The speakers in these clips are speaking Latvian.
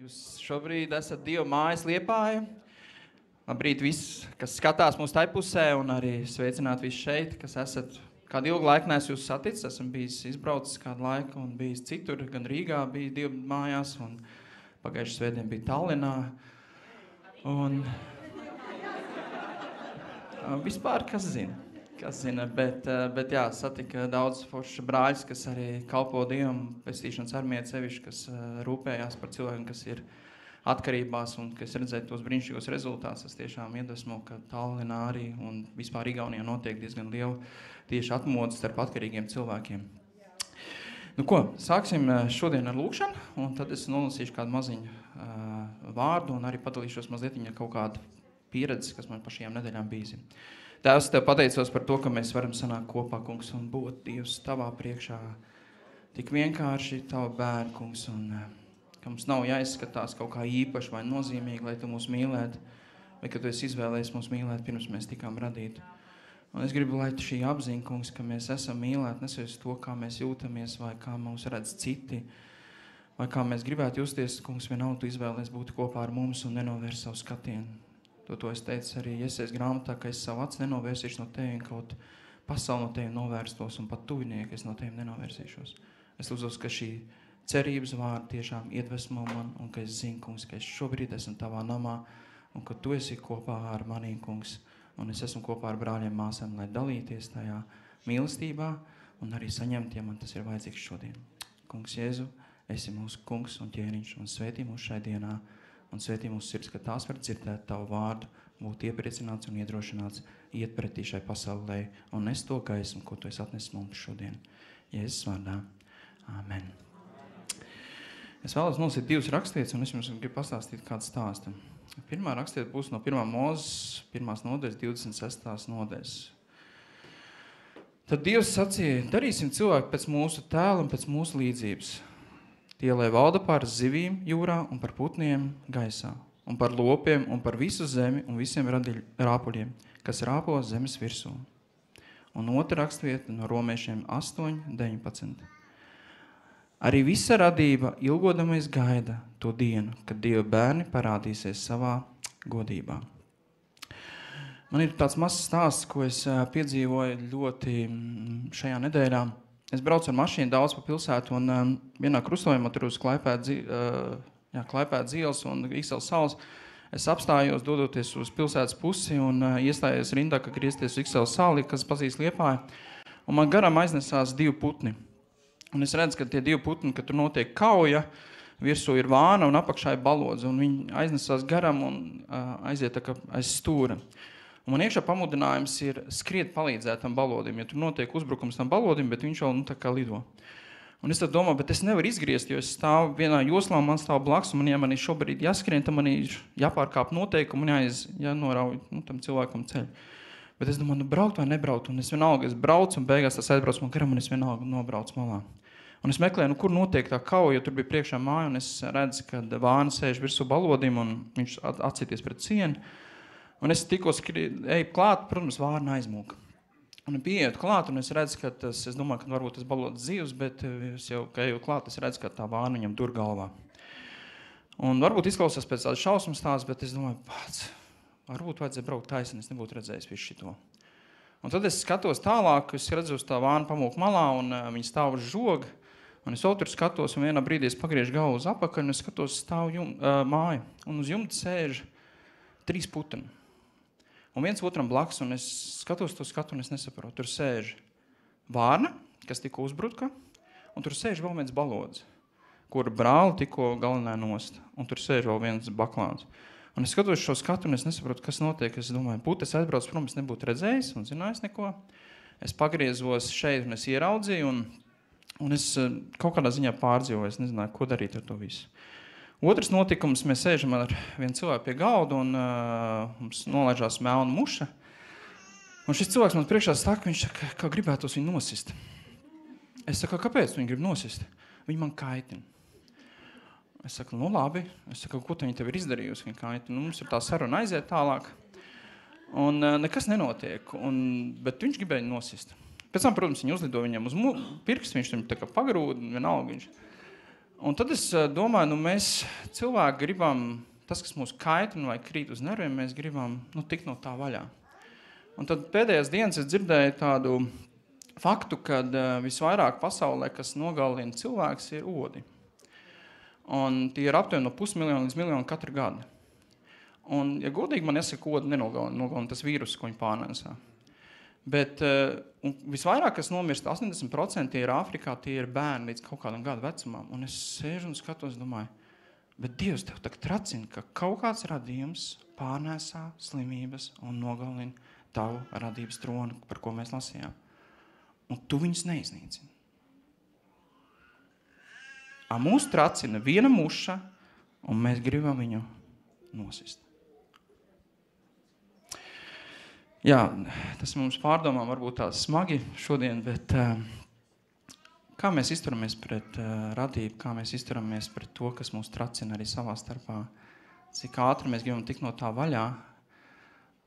Jūs šobrīd esat Dieva mājas Liepāja. Labrīt viss, kas skatās mūsu tai pusē, un arī sveicināt visus šeit, kas esat kādu ilgu laiku neesmu jūs saticis. Esmu bijis izbraucis kādu laiku un bijis citur, gan Rīgā bija Dieva mājās, un pagājušajā svētdien bija Tallinā. Un vispār, kas zina, bet jā, satika daudz forši brāļus, kas arī kalpo Dievam, pestīšanas armijai sevišķi, kas rūpējās par cilvēkiem, kas ir atkarībās un kas redzēt tos brīnišķīgos rezultātus. Es tiešām iedvesmo, ka Tallinā arī un vispār Igaunijā notiek diezgan liela tieši atmodas starp atkarīgiem cilvēkiem. Nu ko, sāksim šodien ar lūkšanu, un tad es nolasīšu kādu maziņu vārdu un arī padalīšos mazliet ar kaut kādu pieredzi, kas man pa šajām nedēļām bijis. Tēvs, Tev pateicos par to, ka mēs varam sanākt kopā, kungs, un būt Dievs Tavā priekšā. Tik vienkārši Tava bērni, kungs, un ka mums nav jāizskatās kaut kā īpaši vai nozīmīgi, lai Tu mūs mīlētu, vai ka Tu esi izvēlējies mūs mīlēt, pirms mēs tikām radīti. Un es gribu, lai šī apziņa, kungs, ka mēs esam mīlēti, nesaist to, kā mēs jūtamies, vai kā mūs redz citi, vai kā mēs gribētu justies, kungs, vienalga Tu izvēlējies būt kopā ar mums un nenovērst savu skatienu. To es teicu arī Iesaijas grāmatā, ka es savu acu nenovērsīšu no Tevi, kaut pasauli no Tevi novērstos, un pat tuvinieki es no Tevi nenovērsīšos. Es lūdzos, ka šī cerības vārda tiešām iedvesmo man, un ka es zinu, kungs, ka es šobrīd esmu Tavā namā, un ka Tu esi kopā ar maniem, kungs, un es esmu kopā ar brāļiem māsām, lai dalīties tajā mīlestībā, un arī saņemt, ja man tas ir vajadzīgs šodien. Kungs Jēzu, esi mūsu kungs un ķēniņš, un svētī mūs šai dienā, un svētī mūsu sirds, ka tās var dzirdēt Tavu vārdu, būt iepriecināts un iedrošināts, iet pretī šai pasaulē, un nes to gaismu, ko Tu esi atnesis mums šodien. Jēzus vārdā. Āmen. Es vēlos nolasīt 2 rakstvietas, un es jums gribu pastāstīt kādu stāstu. Pirmā rakstvieta būs no 1. Mūzes, 1. nodaļas, 26. nodaļas. Tad Dievs sacīja, darīsim cilvēku pēc mūsu tēla un pēc mūsu līdzības. Tie, lai valda pār zivīm jūrā un par putniem gaisā, un par lopiem un par visu zemi un visiem rāpuļiem, kas rāpo zemes virsū. Un otra rakstvieta no Romiešiem 8:19. Arī visa radība ilgodamais gaida to dienu, kad Dieva bērni parādīsies savā godībā. Man ir tāds mazs stāsts, ko es piedzīvoju ļoti šajā nedēļā. Es braucu ar mašīnu daudz pa pilsētu, un vienā krustojumā tur uz Klaipēdas ielas un Ikseles salas es apstājos, dodoties uz pilsētas pusi, un iestājies rindā, ka griezties uz Ikseles sali, kas pazīst Liepāju, un man garām aiznesās 2 putni. Un es redzu, ka tie 2 putni, ka tur notiek kauja, virsū ir vāna un apakšā ir balodze, un viņi aiznesās garām un aiziet tā kā aiz stūra. Un man iekšā pamudinājums ir skriet palīdzēt tam balodim, jo tur notiek uzbrukums tam balodim, bet viņš vēl tā kā lido. Un es tad domāju, bet es nevaru izgriezt, jo es stāvu vienā joslā, man stāv blakus, un ja man ir šobrīd jāskrien, tad man ir jāpārkāp noteikumi un jānorauj tam cilvēkam ceļu. Bet es domāju, braukt vai nebraukt, un es vienalga, es braucu, un beigās tas aizbrauc man garam, un es vienalga nobraucu malā. Un es meklēju, kur notiek tā kauja, jo tur bija priekšā māja, un es redzu, ka vāna sēž virsū balodim, un viņš atsīties pret sienu. Un es tikko eju klāt, protams, vārna aizmūka. Un pieeju klāt, un es redzu, ka es domāju, ka varbūt tas balods dzīvs, bet es jau, ka eju klāt, es redzu, ka tā vārna viņam dur galvā. Un varbūt izklausās pēc tādas šausmas tās, bet es domāju, varbūt vajadzēja braukt taisni, es nebūtu redzējis visu šito. Un tad es skatos tālāk, es redzu uz tā vārna pamūk malā, un viņa stāv uz žoga, un es otru skatos, un vienā brīdī es pagriežu galvu uz apakaļ, un es skatos stāv māju, un uz jumta sēž 3 putni. Un viens otram blakus, un es skatos to skatu, un es nesaprotu. Tur sēž vārna, kas tikko uzbruka, un tur sēž vēl viens balodze, kura brāli tikko galinē nost, un tur sēž vēl viens baklāns. Un es skatos šo skatu, un es nesaprotu, kas notiek. Es domāju, es aizbraucu prom, es nebūtu redzējis un zinājis neko. Es pagriezos šeit, un es ieraudzīju, un es kaut kādā ziņā pārdzīvoju, es nezināju, ko darīt ar to visu. Otrs notikums, mēs sēžam ar vienu cilvēku pie galda, un mums nolaižās melna muša. Un šis cilvēks man priekšā saka, viņš saka, ka gribētos viņu nosist. Es saku, kāpēc viņi grib nosist? Viņi man kaitina. Es saku, labi. Es saku, ko viņi tev ir izdarījusi, viņa kaitina? Mums ir tā saruna aiziet tālāk. Un nekas nenotiek, bet viņš gribēja nosist. Pēc tam, protams, viņi uzlido viņam uz pirkstu, viņš viņam tā kā pagrūda, vienalga viņš. Un tad es domāju, mēs cilvēki gribam, tas, kas mūs kaitina vai krīt uz nerviem, mēs gribam tikt no tā vaļā. Un tad pēdējās dienas es dzirdēju tādu faktu, kad visvairāk pasaulē, kas nogalina cilvēks, ir odi. Un tie ir aptuveni no 500 000 līdz 1 miljonu katru gadu. Un, ja godīgi man jāsaka, odi nenogalina tas vīrus, ko viņi pārnēsā. Bet visvairāk, kas nomirst, 80% tie ir Āfrikā, tie ir bērni līdz kaut kādam gadu vecumam. Un es sēžu un skatos, domāju, bet Dievs tev tak tracina, ka kaut kāds radījums pārnēsā slimības un nogalina tavu radības tronu, par ko mēs lasījām. Un tu viņus neiznīcini. Mūs tracina viena muša, un mēs gribam viņu nosist. Jā, tas mums pārdomām varbūt tās smagi šodien, bet kā mēs izturamies pret radību, kā mēs izturamies pret to, kas mūs tracina arī savā starpā, cik ātri mēs gribam tikt no tā vaļā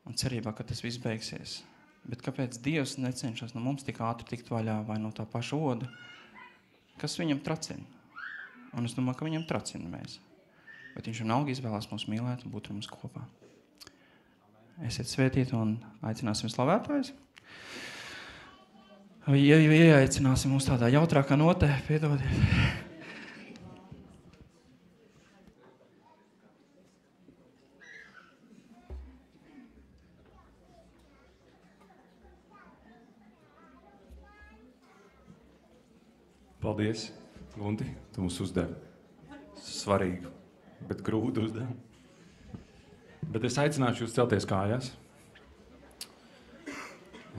un cerībā, ka tas viss beigsies. Bet kāpēc Dievs necenšas no mums tik ātri tikt vaļā vai no tā paša oda, kas viņam tracina? Un es domāju, ka viņam tracina mēs. Bet viņš vienalga izvēlās mūs mīlēt un būt ar mums kopā. Esiet svētīti un aicināsim slavētājus. Ieaicināsim mums tādā jautrākā notē, piedodiet. Paldies, Gunti, tu mums uzdevi svarīgu, bet grūtu uzdevumu. Bet es aicināšu jūs celties kājās.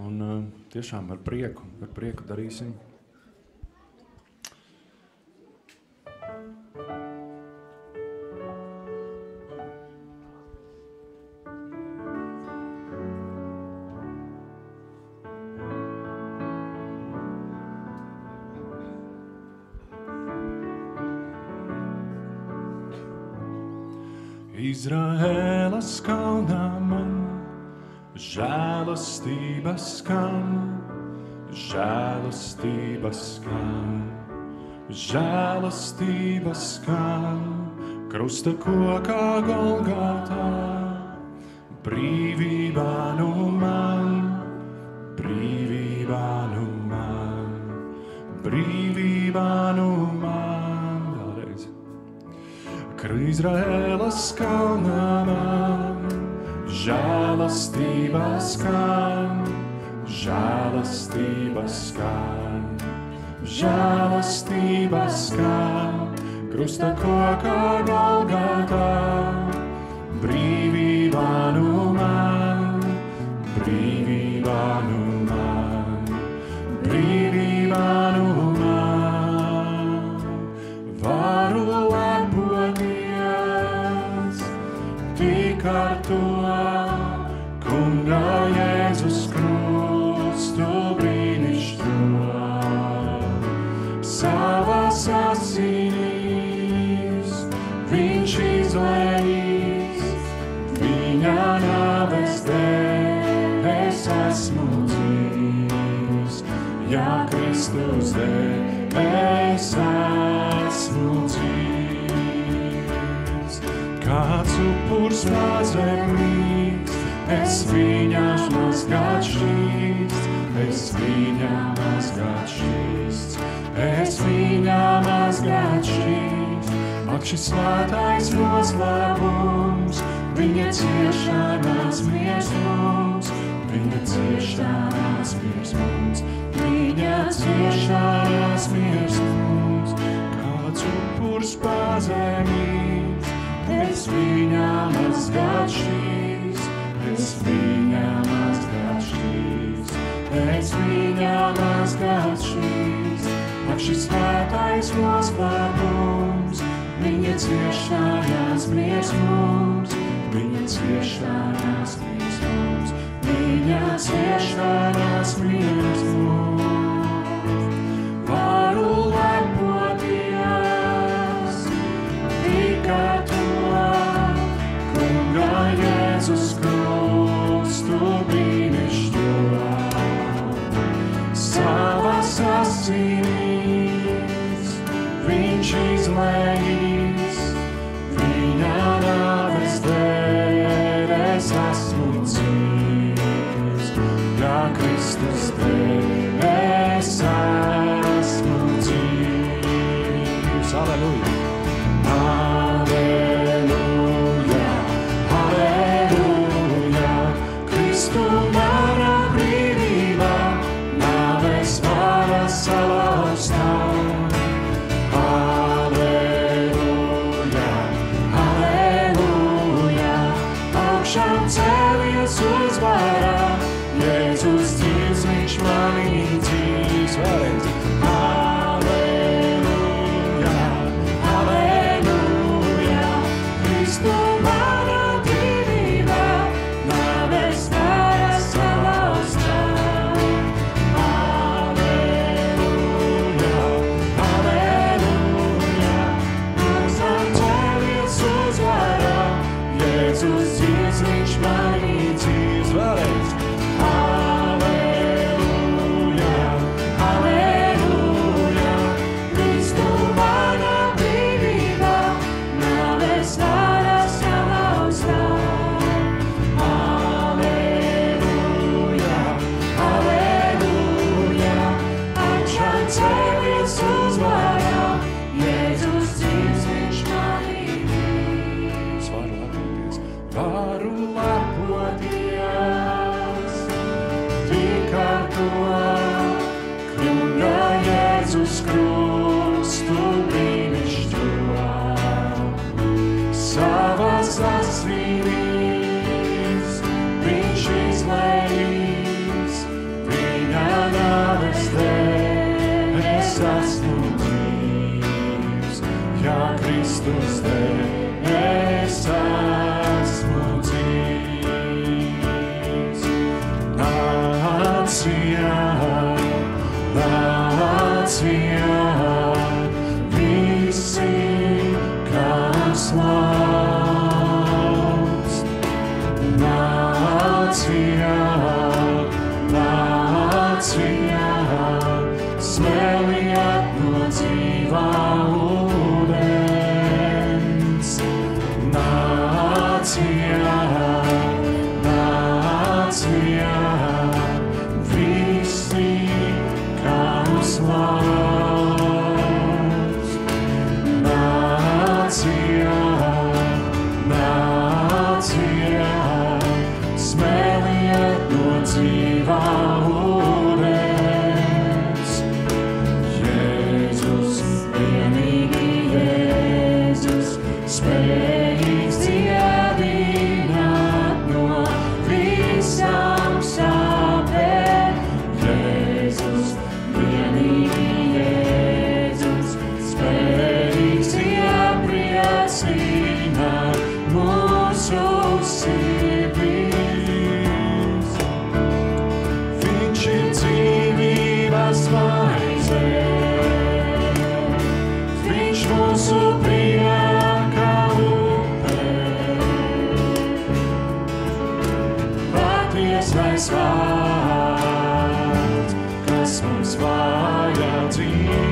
Un tiešām ar prieku darīsim. Izraēlas kalnā man žēlastība skan, žēlastība skan, žēlastība skan, krusta kokā Golgātā, brīvībā nu man, brīvībā nu man, brīvībā nu man. Izraēlas kalnā man žēlastība skan, žēlastība skan, žēlastība skan, krusta kokā Golgātā, brīvībā nu man, brīvībā nu man, brīvībā nu man, varu tik ar to, Kunga Jēzus krustu brīnišķo. Savas asinīs viņš izlējis, viņa nāves dēļ es esmu dzīvs, ja Kristus dēļ es esmu dzīvs. Kāds upurs pazemīgs, es viņam mazgāt šķīsts, es viņam mazgāt šķīsts, es viņam mazgāt šķīsts. Ak, šis svētais noslēpums, viņa ciešanās miers mums, viņa ciešanās miers mums, viņa ciešanās miers mums. Kāds upurs pazemīgs, es viņam mazgāt šķīsts, es viņam mazgāt šķīsts, es viņam mazgāt šķīsts. Ak, šis svētais noslēpums, viņa ciešanās miers mums, viņa ciešanās miers mums, viņa ciešanās miers mums. Varu lepoties tikai Jēzus krustu brīnišķo. Savas asinīs viņš izlēja, Kristus dēļ es esmu dzīvs. Aleluja! Aleluja, aleluja, Kristu mana brīvība, nāves vara salauztā. Aleluja, aleluja, augšām cēlies uzvarā, Jēzus dzīvs, viņš manī dzīvs. Vēlreiz. Aleluja, aleluja, Kristu mana brīvība, nāves vara salauztā. Aleluja, aleluja, augšām cēlies uzvarā, Jēzus dzīvs, viņš manī dzīvs. Vēlreiz. Aleluja, aleluja, Kristu mana brīvība, nāves vara salauztā. Aleluja, aleluja, augšām cēlies uzvarā, Jēzus dzīvs, viņš manī dzīvs. Varu lepoties, tik ar to, kļūda Jēzus krustu brīnišķo. Savas asarīs viņš izlējis, viņa nāves dēļ es esmu dzīvs. Ja Kristus dēļ es esmu dzīvs. Nācijā, nācijā, visi, kas lauks. Nācijā, nācijā, smēliet no dzīvā ūdens. Nācijā, nācijā, visi, kas lauks. Nācijā, nācijā, smēliet no dzīvā ūdens. Jēzus, vienīgi Jēzus, spējīgs dziedināt no visām sāpēm. Jēzus, vienīgi Jēzus, spējīgs iepriecināt mūsu sirdīs. Viņš ir dzīvības maize, viņš mūsu prieka upē. Patiesais vārds, kas mums vajā dzīv.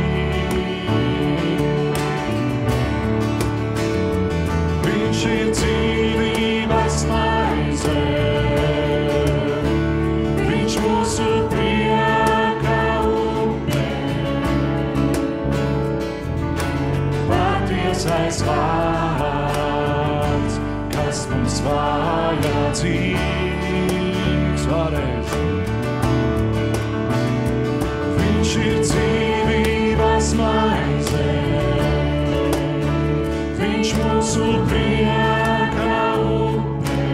Viņš ir dzīvības maize, viņš mūsu prieka upē. Patiesais vārds, kas mums vajā dzīvs. Vēlreiz. Viņš ir dzīvības maize, viņš mūsu prieka upē.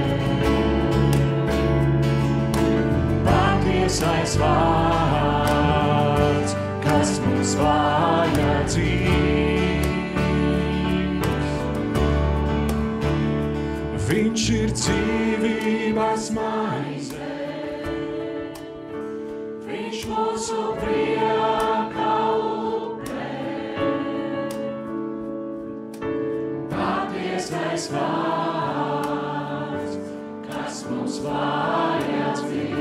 Patiesais vārds, kas mums vajā dzīvs. Viņš ir dzīvības maize, viņš mūsu prieka upē. Patiesais vārds, kas mums vajā dzīvs.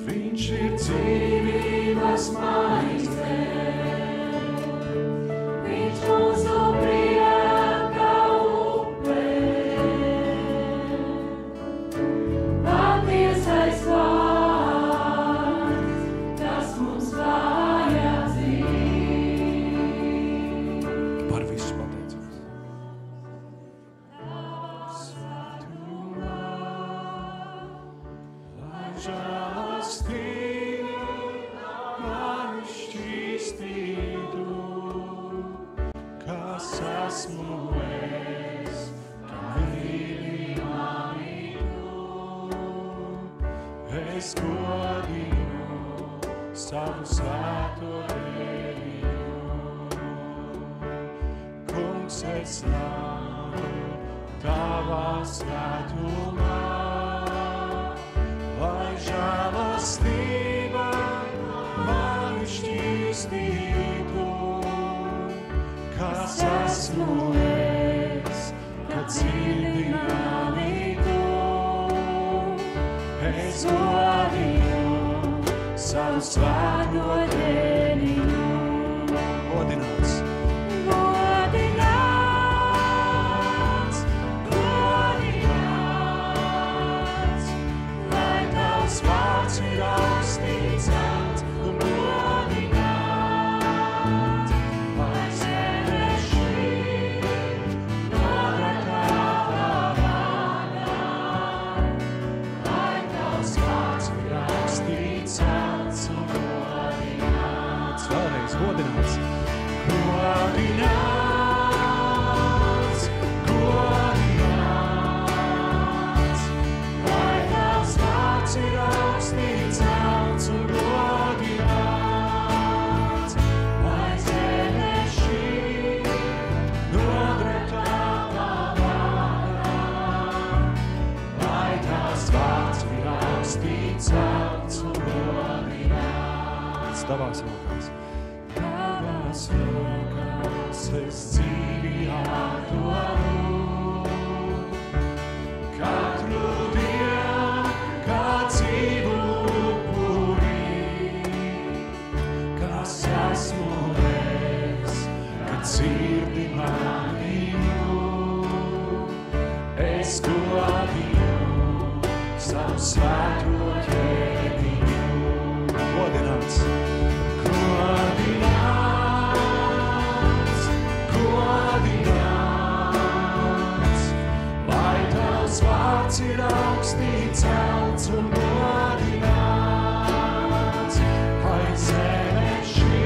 Viņš ir dzīvības maize, viņš mūsu prieka upē. es godinu savu svēto deviņu. Kungs, es nāku tavā svētumā, lai žēlastība mani šķīstītu, kas esmu es, kad dzirdināmītu. Es godinu savu svēto deviņu. Godināts. Godināts, godināts, lai tavs vārds ir augstīts celts un godināts, lai zeme šī nodara tavā vārdā, lai tavs vārds ir augstīts celts un godināts. Vēlreiz godināts. Godināts, godināts, lai tavs vārds ir augstīts celts un godināts, lai zeme šī nodara tavā vārdā, lai tavs vārds ir augstīts celts un godināts. Tavās rokās. Tavās rokās es dzīvi atdodu, katru dienu kā dzīvu upuri, kas esmu es, kad dzirdi mani lūgt. Es godinu savu svēto deviņu. Godināts. Godināts, godināts, lai tavs vārds ir augstīts celts un godināts, lai zeme šī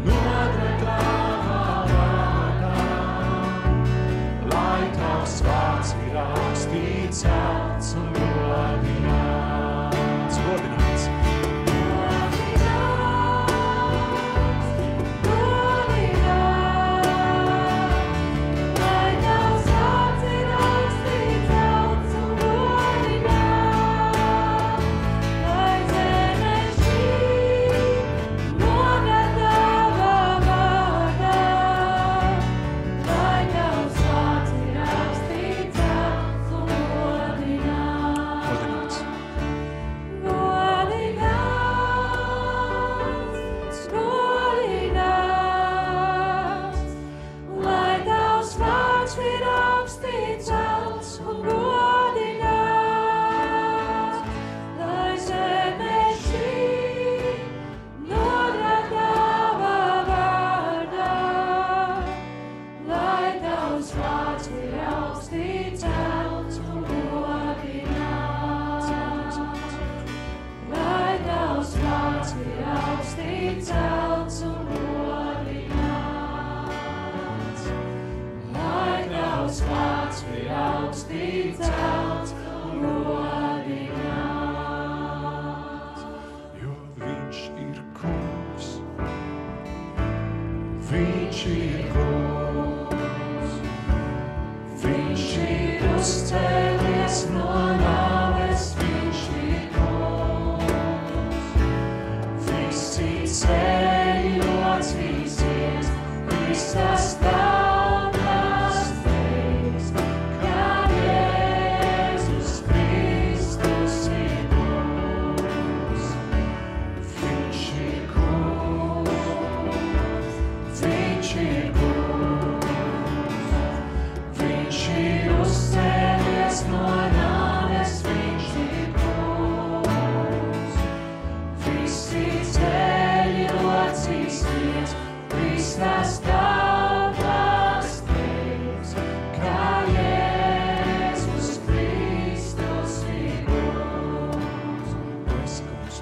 nodara tavā vārdā, lai tavs vārds ir augstīts celts un godināts. Godināts.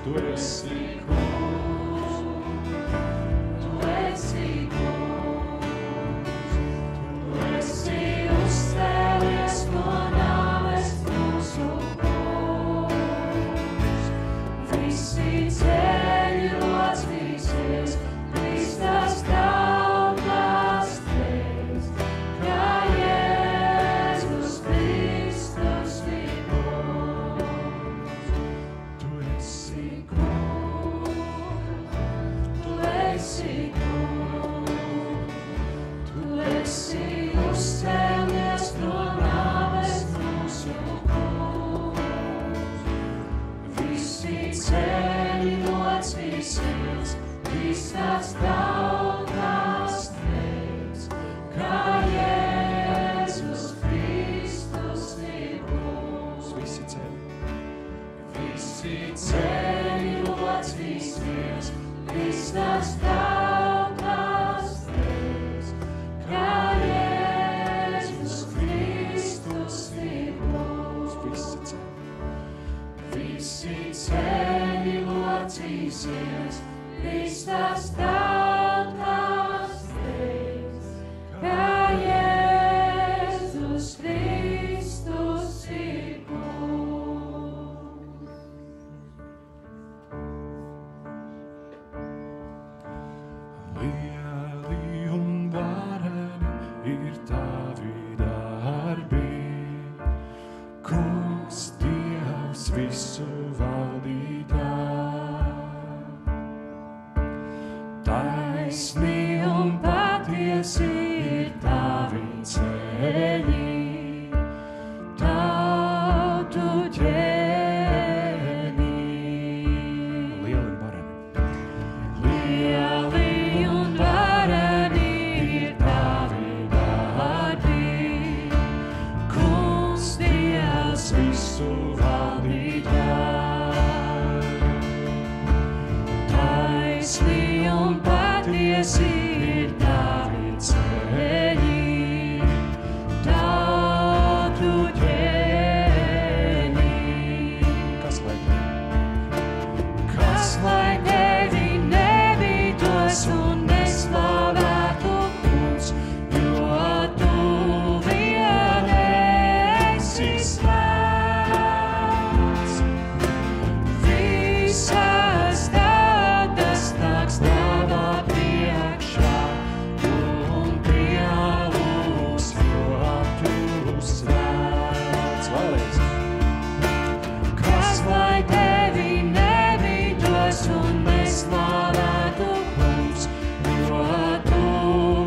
Tu esi kungs, Taisni un patiesi ir tavi ceļi, tautu ķēni. Lieli un vareni. Lieli un vareni ir tavi darbi, Kungs Dievs visu valdītājs. Taisni un patiesi ir tavi ceļi, tautu ķēni. Kas lai tevi nebītos un neslavētu Kungs, jo tu vien esi svēts. Visas tautas nāks tavā priekšā un pieaugs, jo tu svēts. Vēlreiz. Kas lai tevi nebītos un neslavētu Kungs, jo tu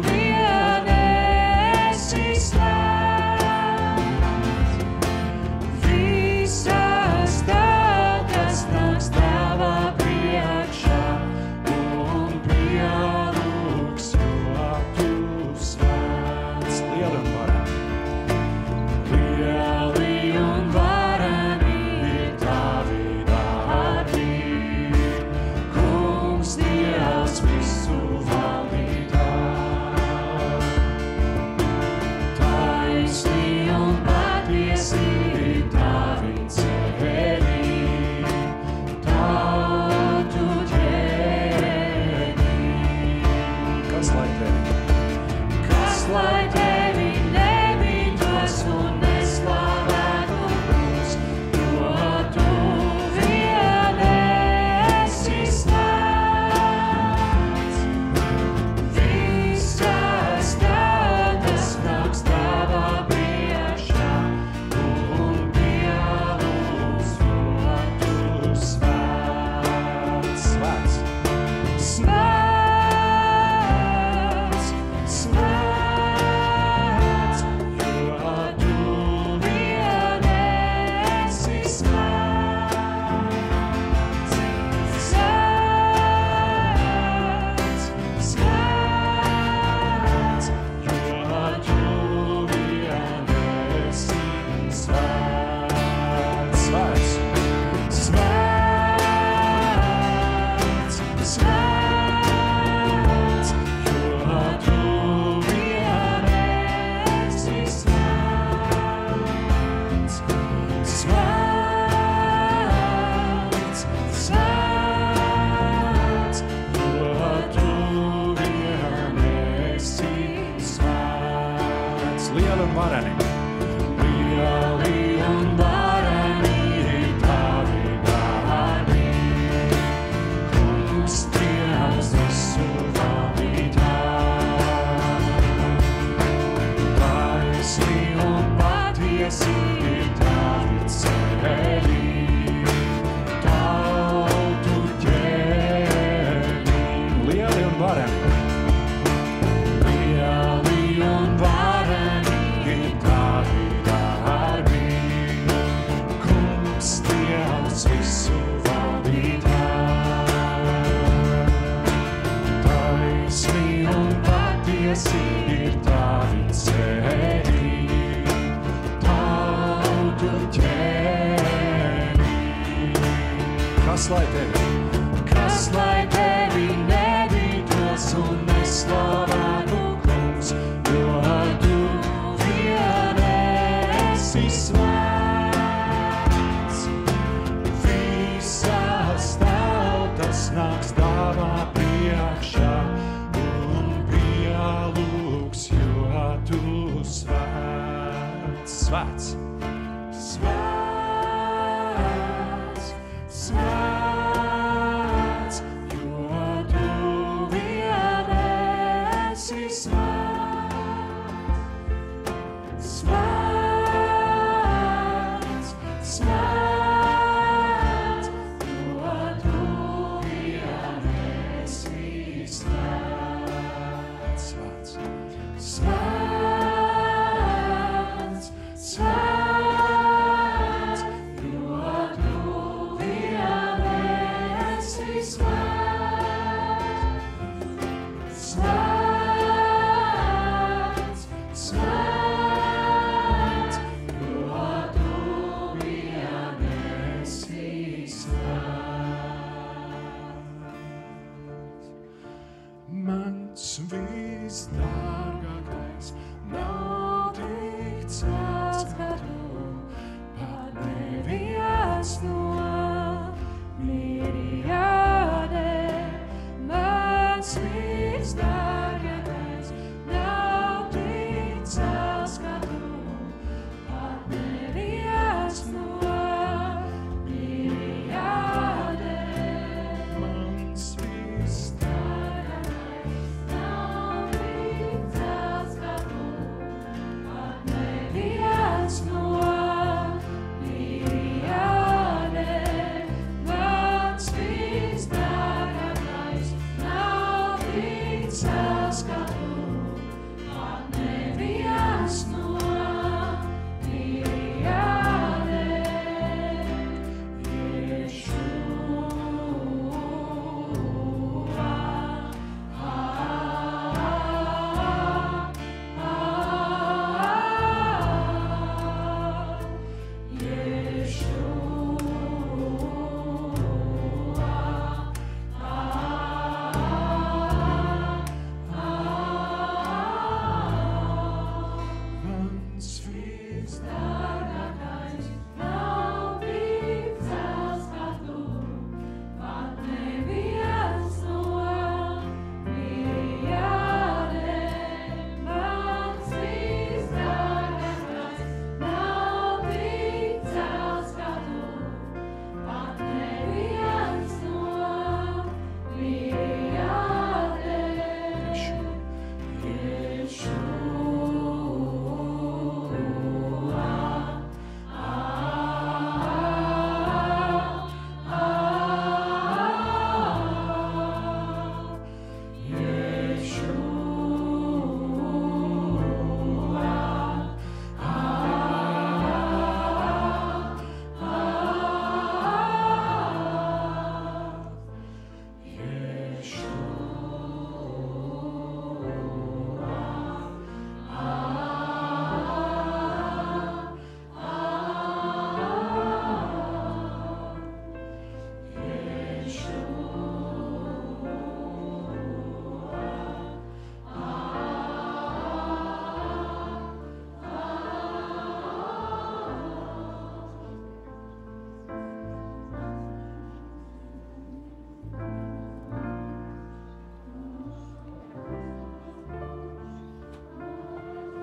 vien esi svēts. Visas tautas nāks tavā priekšā un pieaugs, jo tu svēts. Lieli un vareni. Lieli un vareni ir tavi darbi, Kungs Dievs visu valdītājs. Taisni un patiesi ir tavi ceļi, tautu ķēni. Kas lai tevi? Kas lai tevi nebītos un neslavētu Kungs, jo tu vien esi svēts. Visas tautas nāks tavā priekšā un pieaugs, jo tu svēts. Svēts. Svēts, svēts, jo tu vien esi svēts. Svēts, svēts, jo tu vien esi svēts. Svēts. Svēts, svēts, jo tu vien esi svēts. Svēts, svēts, jo tu vien esi svēts. Lieli un vareni. Lieli un vareni ir tavi darbi, Kungs Dievs visu valdītājs. Taisni un patiesi ir tavi ceļi, tautu ķēni. Lieli un vareni. Lieli un vareni ir tavi darbi, Kungs Dievs visu valdītājs. Taisni un patiesi ir tavi ceļi, tautu ķēni. Kas lai tevi? Kas lai tevi nebītos un neslavētu Kungs, jo tu vien esi svēts. Visas tautas nāks tavā priekšā un pieaugs, jo tu svēts. Svēts. Svēts, svēts, jo tu vien esi svēts. Svēts, svēts, jo tu vien esi svēts. visdārgākais, nav tik cēls, kā tu, pat neviens no miriādēm. Mans visdārgākais, nav tik cēls, kā tu, pat neviens no miriādēm. Mans visdārgākais, nav tik cēls, kā tu, pat neviens no miriādēm. Mans visdārgākais, nav tik cēls, kā tu, pat neviens no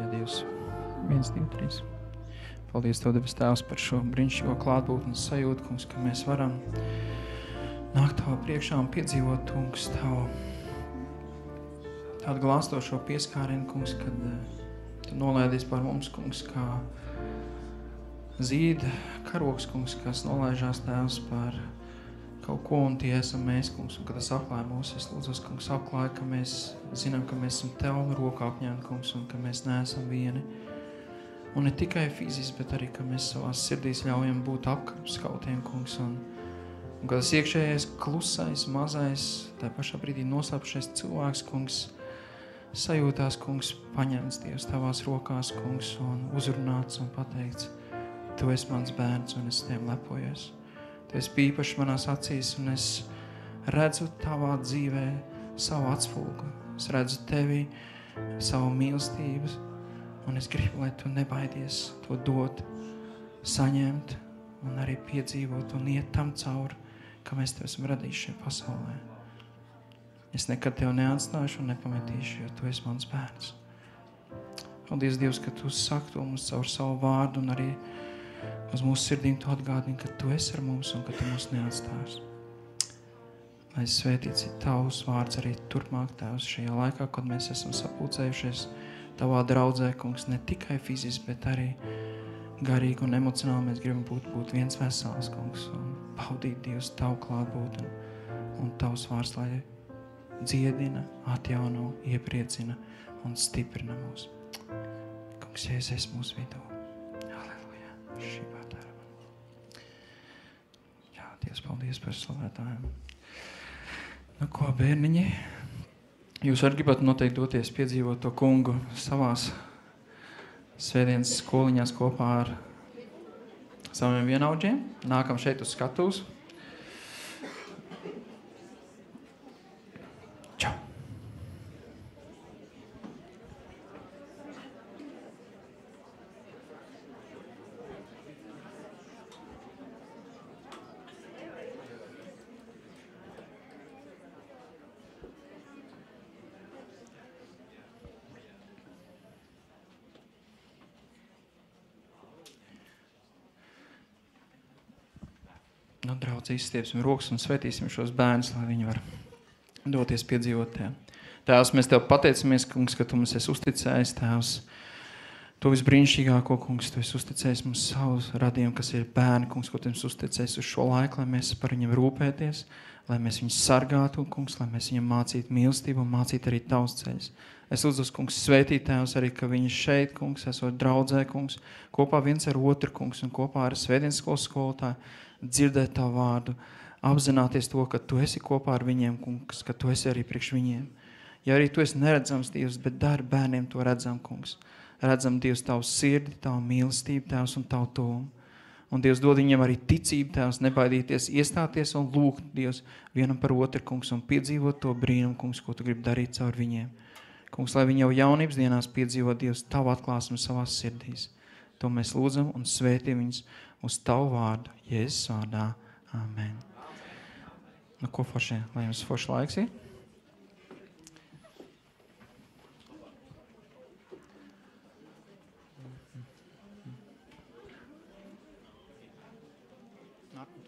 Dievs, 1, 2, 3. Paldies Tev, debes Tēvs, par šo brīnišķīgo klātbūtni un sajūtu, kungs, ka mēs varam nākt Tavā priekšā un piedzīvot, kungs, tādu glāstošo pieskārienu, kungs, kad Tu nolaidies par mums, kungs, kā zīda karogs, kungs, kas nolaižās, Tēvs, par kaut ko, un tie esam mēs, kungs, un kad tas apklāja mūs, es lūdzos, kungs, apklāja, ka mēs zinām, ka mēs esam Tev rokā apņēmti, kungs, un ka mēs neesam vieni. Un ne tikai fiziski, bet arī, ka mēs savās sirdīs ļaujam būt apskautiem, kungs, un kad tas iekšējais, klusais, mazais, tā pašā brīdī noslēpušais cilvēks, kungs, sajūtās, kungs, paņemts Dievs Tavās rokās, kungs, un uzrunāts un pateikts, Tu esi mans bērns, un es tiem lepojos. Tu esi īpaši manās acīs, un es redzu Tavā dzīvē savu atspulgu. Es redzu Tevi, savu mīlestību, un es gribu, lai Tu nebaidies to dot, saņemt un arī piedzīvot un iet tam cauri, ka mēs Tev esam radījuši šajā pasaulē. Es nekad Tev neatstāšu un nepametīšu, jo Tu esi mans bērns. Paldies, Dievs, ka Tu saki to mums caur savu vārdu un arī uz mūsu sirdīm Tu atgādini, ka Tu esi ar mums un ka Tu mūs neatstās. Lai svētīts ir Tavs vārds arī turpmāk, Tēvs, šajā laikā, kad mēs esam sapulcējušies Tavā draudzē, kungs, ne tikai fiziski, bet arī garīgi un emocionāli mēs gribam būt viens vesels, kungs, un baudīt Dievs Tavu klātbūtni un Tavs vārds, lai dziedina, atjauno, iepriecina un stiprina mūs. Kungs, Jēzus, esi mūsu vidū. Halleluja. Jā, Dievs, paldies par slavētājiem. Nu ko, bērniņi, jūs arī gribat noteikti doties piedzīvot to kungu savās svētdienas skoliņās kopā ar saviem vienaudžiem. Nākam šeit uz skatuves. Čau! Draudz, izstiepsim rokas un svētīsim šos bērnus, lai viņi var doties piedzīvot Tev. Tēvs, mēs Tev pateicamies, kungs, ka Tu mums esi uzticējis, Tēvs. To visbrīnišķīgāko, kungs, Tu esi uzticējis mums savu radījumu, kas ir bērni, kungs, ko Tu esi uzticējis uz šo laiku, lai mēs par viņiem rūpēties, lai mēs viņus sargātu, kungs, lai mēs viņiem mācītu mīlestību un mācītu arī Tavus ceļus. Es lūdzu, kungs, svētīt Tēvs arī, ka viņi šeit, kungs, esot draudzē, kungs, kopā viens ar otru, kungs, un kopā ar svētdienas skolas skolotāju dzirdēt Tavu vārdu, apzināties to, ka Tu esi kopā ar viņiem, kungs, ka Tu esi arī priekš viņiem. Ja arī Tu esi neredzams Dievs, bet dari bērniem to redzam, kungs. Redzam, Dievs, Tavu sirdi, Tavu mīlestību, Tēvs, un Tavu tuvumu. Un Dievs dod viņiem arī ticību, Tēvs, nebaidīties, iestāties un lūgt, Dievs, vienam par otru, kungs, un piedzīvot to brīnumu, kungs, ko Tu gribi darīt caur viņiem. Kungs, lai viņi jau jaunības dienās piedzīvot, Dievs, Tavu atklāsmi savās sirdīs. To mēs lūdzam un svētim viņus uz Tavu vārdu, Jēzus vārdā. Amen. Nu, ko forši, lai jums forši laiks ir?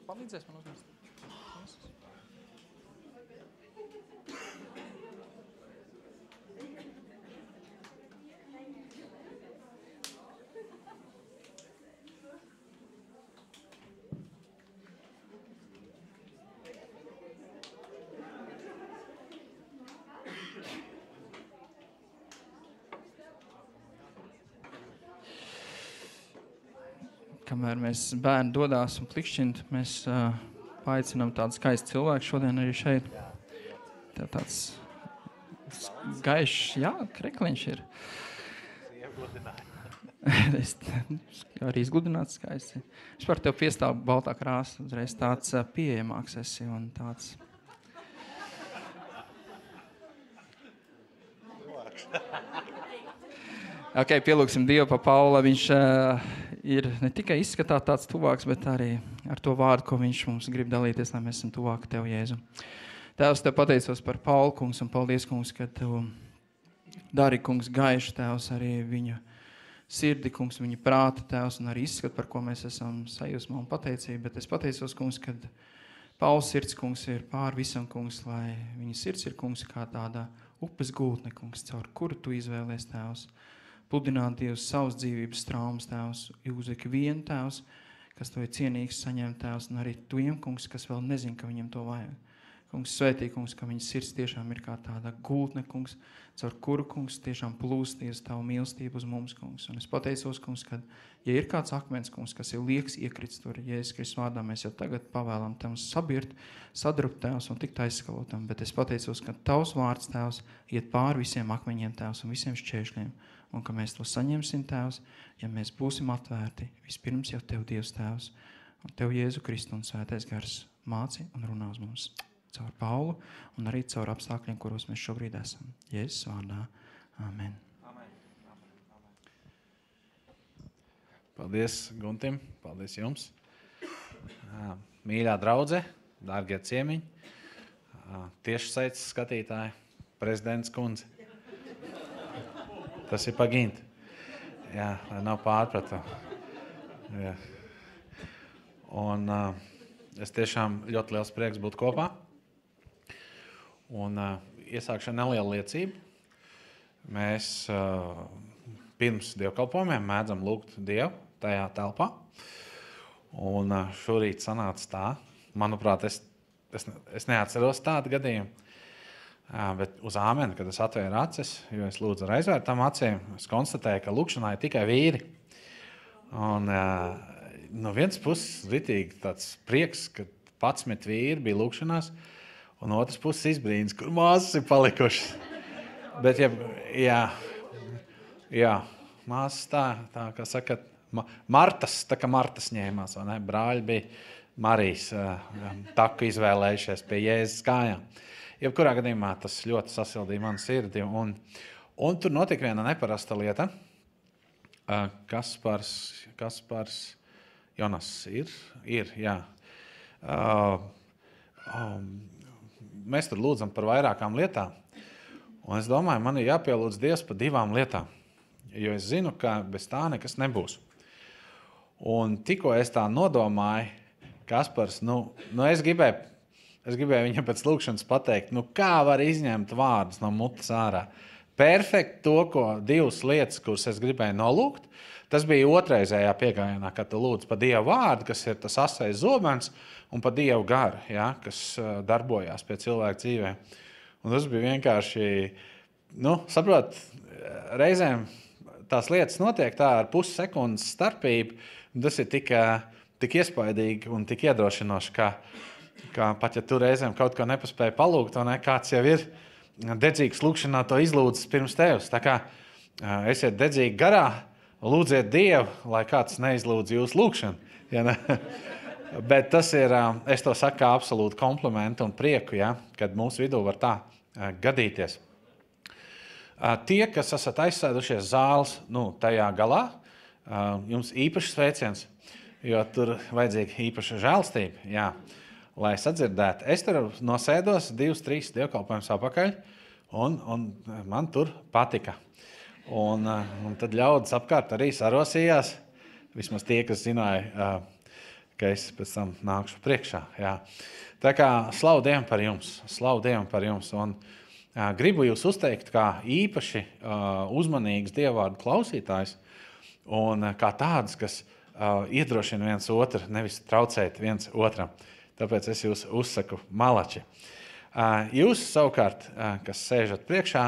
Palīdzēs man uzmest. Kamēr mēs bērni dodās un plikšķint, mēs paaicinām tādu skaistu cilvēku šodien arī šeit. Tāds gaišs, jā, krekliņš ir. Es arī izgludināts skaisti. Es par tev piestāvu baltā krāsa, uzreiz tāds pieejamāks esi un tāds. Ok, pielūksim Dievu pa Paulu, lai viņš ir ne tikai izskatā tāds tuvāks, bet arī ar to vārdu, ko viņš mums grib dalīties, lai mēs esam tuvāki Tev, Jēzu. Tēvs, Tev pateicos par Paulu, kungs, un paldies, kungs, ka Tu dari, kungs, gaišu, Tēvs, arī viņu sirdi, kungs, viņa prāta, Tēvs, un arī izskat, par ko mēs esam sajūsmā un pateicība, bet es pateicos, kungs, kad Pauls sirds, kungs, ir pār visam, kungs, lai viņa sirds ir, kungs, kā tāda upes gultne, kungs, caur kuru Tu izvēlies, Tēvs. Pludināt, Dievs, savas dzīvības traumas, Tēvs, uz ikvienu, Tēvs, kas To ir cienīgs saņemt, Tēvs, un arī tiem, kungs, kas vēl nezin, ka viņam to vajag. Kungs, svētī, kungs, ka viņas sirds tiešām ir kā tāda gultne, kungs, caur kuru, kungs, tiešām plūsties Tavu mīlestību uz mums, kungs. Un es pateicos, kungs, ka, ja ir kāds akmens, kungs, kas ir liekas iekrits tur, Jēzus Kristus vārdā, mēs jau tagad pavēlam tam sabirt, sadrupt, Tēvs, un tikt aizskalotam. Bet es pateicos, ka Tavs vārds, Tēvs, iet pāri visiem akmeņiem, Tēvs, un visiem šķēršļiem. Un ka mēs to saņemsim, Tēvs, ja mēs būsim atvērti, vispirms jau Tev, Dievs, Tēvs, un Tev, Jēzu Kristu un Svētais Gars māci un runā uz mums. Caur Paulu un arī caur apstākļiem, kuros mēs šobrīd esam. Jēzus vārdā. Amen. Paldies Guntim, paldies jums. Mīļā draudze, dārgie ciemiņi, tiešsaistes skatītāji, prezidents kundze. Tas ir paginti. Jā, lai nav pārpratu. Jā. Un es tiešām ļoti liels prieks būt kopā. Un iesākšu nelielu liecību. Mēs pirms dievkalpojumiem mēdzam lūgt Dievu tajā telpā. Un šorīt sanāca tā. Manuprāt, es neatceros tādu gadījumu. Bet uz āmeni, kad es atvēru acis, jo es lūdzu ar aizvērtām acīm, es konstatēju, ka lūkšanā ir tikai vīri. Un no vienas puses ritīgi tāds prieks, ka 11 vīri bija lūkšanās, un otras puses izbrīns, kur māsas ir palikušas. Bet, jā, māsas tā kā saka, tā kā Martas ņēmās, vai ne? Brāļi bija Marijas taku izvēlējušies pie Jēzus kājām. Jebkurā gadījumā tas ļoti sasildīja manu sirdi, un tur notika viena neparasta lieta. Kaspars Jonas ir, jā. Mēs tur lūdzam par vairākām lietām, un es domāju, man ir jāpielūdz Dievs par 2 lietām, jo es zinu, ka bez tā nekas nebūs. Un tikko es tā nodomāju, Kaspars, es gribēju viņam pēc lūkšanas pateikt, kā var izņemt vārdus no mutes ārā. Perfekti to, divas lietas, kuras es gribēju nolūgt, tas bija otrreizējā piegājienā, kad tu lūdz pa Dievu vārdu, kas ir tas asais zobens, un pa Dievu garu, ja, kas darbojās pie cilvēka dzīvē. Un tas bija vienkārši, saprot, reizēm tās lietas notiek tā ar pussekundes starpību, un tas ir tik iespaidīgi un tik iedrošinoši, kā pat ja tu reizēm kaut ko nepaspēji palūgt, un kāds jau ir dedzīgs lūkšanā to izlūdzis pirms tevis. Tā kā esiet dedzīgi garā, lūdziet Dievu, lai kāds neizlūdz jūsu lūkšanu. Ja ne? Bet tas ir, es to saku kā absolūti komplimentu un prieku, ja, kad mūsu vidū var tā gadīties. Tie, kas esat aizsēdušies zāles, tajā galā, jums īpašs sveiciens, jo tur vajadzīga īpaša žēlstība, jā, lai sadzirdētu. Es tur nosēdos 2-3 dievkalpojumus apakaļ, un man tur patika. Un tad ļaudis apkārt arī sarosījās, vismaz tie, kas zināja, ka es pēc tam nākšu priekšā. Jā. Tā kā slavu Dievam par jums. Un gribu jūs uzteikt kā īpaši uzmanīgs dievvvārdu klausītājs un kā tāds, kas iedrošina viens otru, nevis traucēt viens otram. Tāpēc es jūs uzsaku malači. Jūs savukārt, kas sēžat priekšā,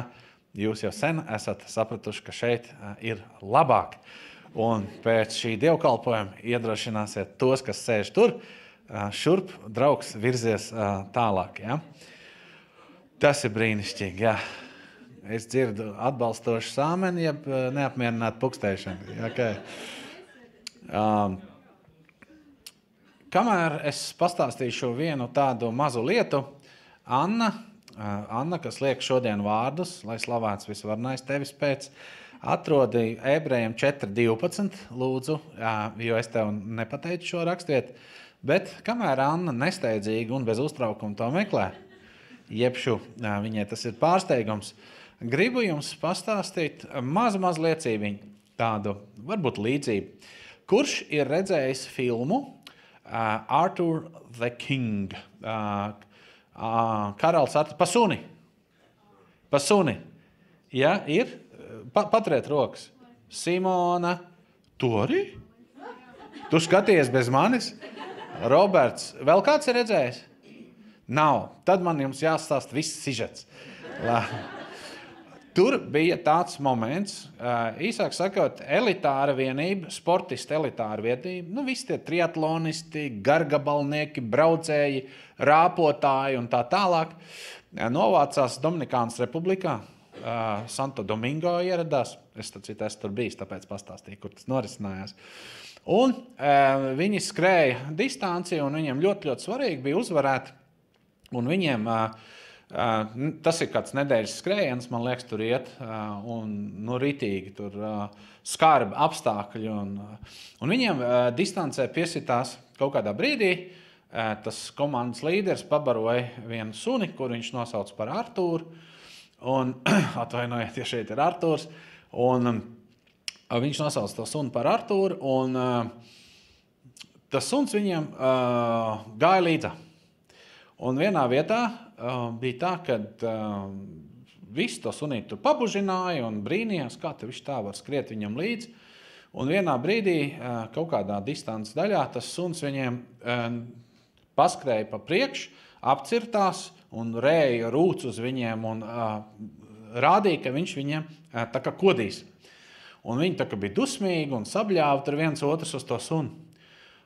jūs jau sen esat sapratuši, ka šeit ir labāk. Un pēc šī dievkalpojuma iedrošināsiet tos, kas sēž tur, šurp draugs virzies tālāk. Ja? Tas ir brīnišķīgi. Ja? Es dzirdu atbalstošu sāmeni, jeb neapmierinātu pukstēšanu. Ja? Okay. Kamēr es pastāstīšu vienu tādu mazu lietu, Anna, kas liek šodien vārdus, lai slavēts visvarnais tevis pēc, atrodi Ebrejiem 4.12, lūdzu, jo es tev nepateicu šo rakstviet, bet kamēr Anna nesteidzīgi un bez uztraukuma to meklē, jebšu viņai tas ir pārsteigums, gribu jums pastāstīt maz liecībiņu, tādu varbūt līdzību. Kurš ir redzējis filmu Arthur the King? Karalis Arthur, pa suni. Ja, ir? Patriet rokas. Simona, tu arī? Tu skaties bez manis? Roberts, vēl kāds ir redzējis? Nav. Tad man jums jāstāst viss sižets. Tur bija tāds moments, īsāk sakot, elitāra vienība, sportisti elitāra vienība, visi tie triatlonisti, gargabalnieki, braucēji, rāpotāji un tā tālāk, novācās Dominikānas republikā, Santo Domingo ieradās, es tur bijis, tāpēc pastāstīju, kur tas norisinājās. Un viņi skrēja distanci, un viņiem ļoti svarīgi bija uzvarēt, un viņiem... tas ir kāds nedēļas skrējiens, man liekas, tur iet, un ritīgi tur skarbi apstākļi. Un viņiem distancē piesitās kaut kādā brīdī, tas komandas līderis pabaroja vienu suni, kur viņš nosauc par Artūru, un atvainojiet, ja šeit ir Artūrs, un viņš nosauc to suni par Artūru, un tas suns viņiem gāja līdzā. Un vienā vietā bija tā, kad visi to sunīti tur pabužināja un brīnījās, kā te viņš tā var skriet viņam līdzi. Un vienā brīdī, kaut kādā distances daļā, tas suns viņiem paskrēja pa priekš, apcirtās un rēja rūc uz viņiem un rādīja, ka viņš viņiem tā kā kodīs. Un viņi tā kā bija dusmīgi un sabļāva tur viens otrs uz to sunu.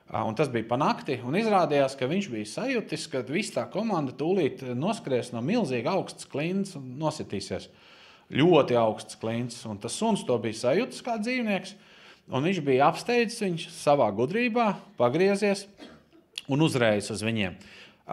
Un tas bija pa nakti, un izrādījās, ka viņš bija sajūtis, ka viss tā komanda tūlīt noskries no milzīga augsts klints un nositīsies. Ļoti augsts klints, un tas suns to bija sajūtis kā dzīvnieks, un viņš bija apsteidzis viņš savā gudrībā, pagriezies un uzrējis uz viņiem.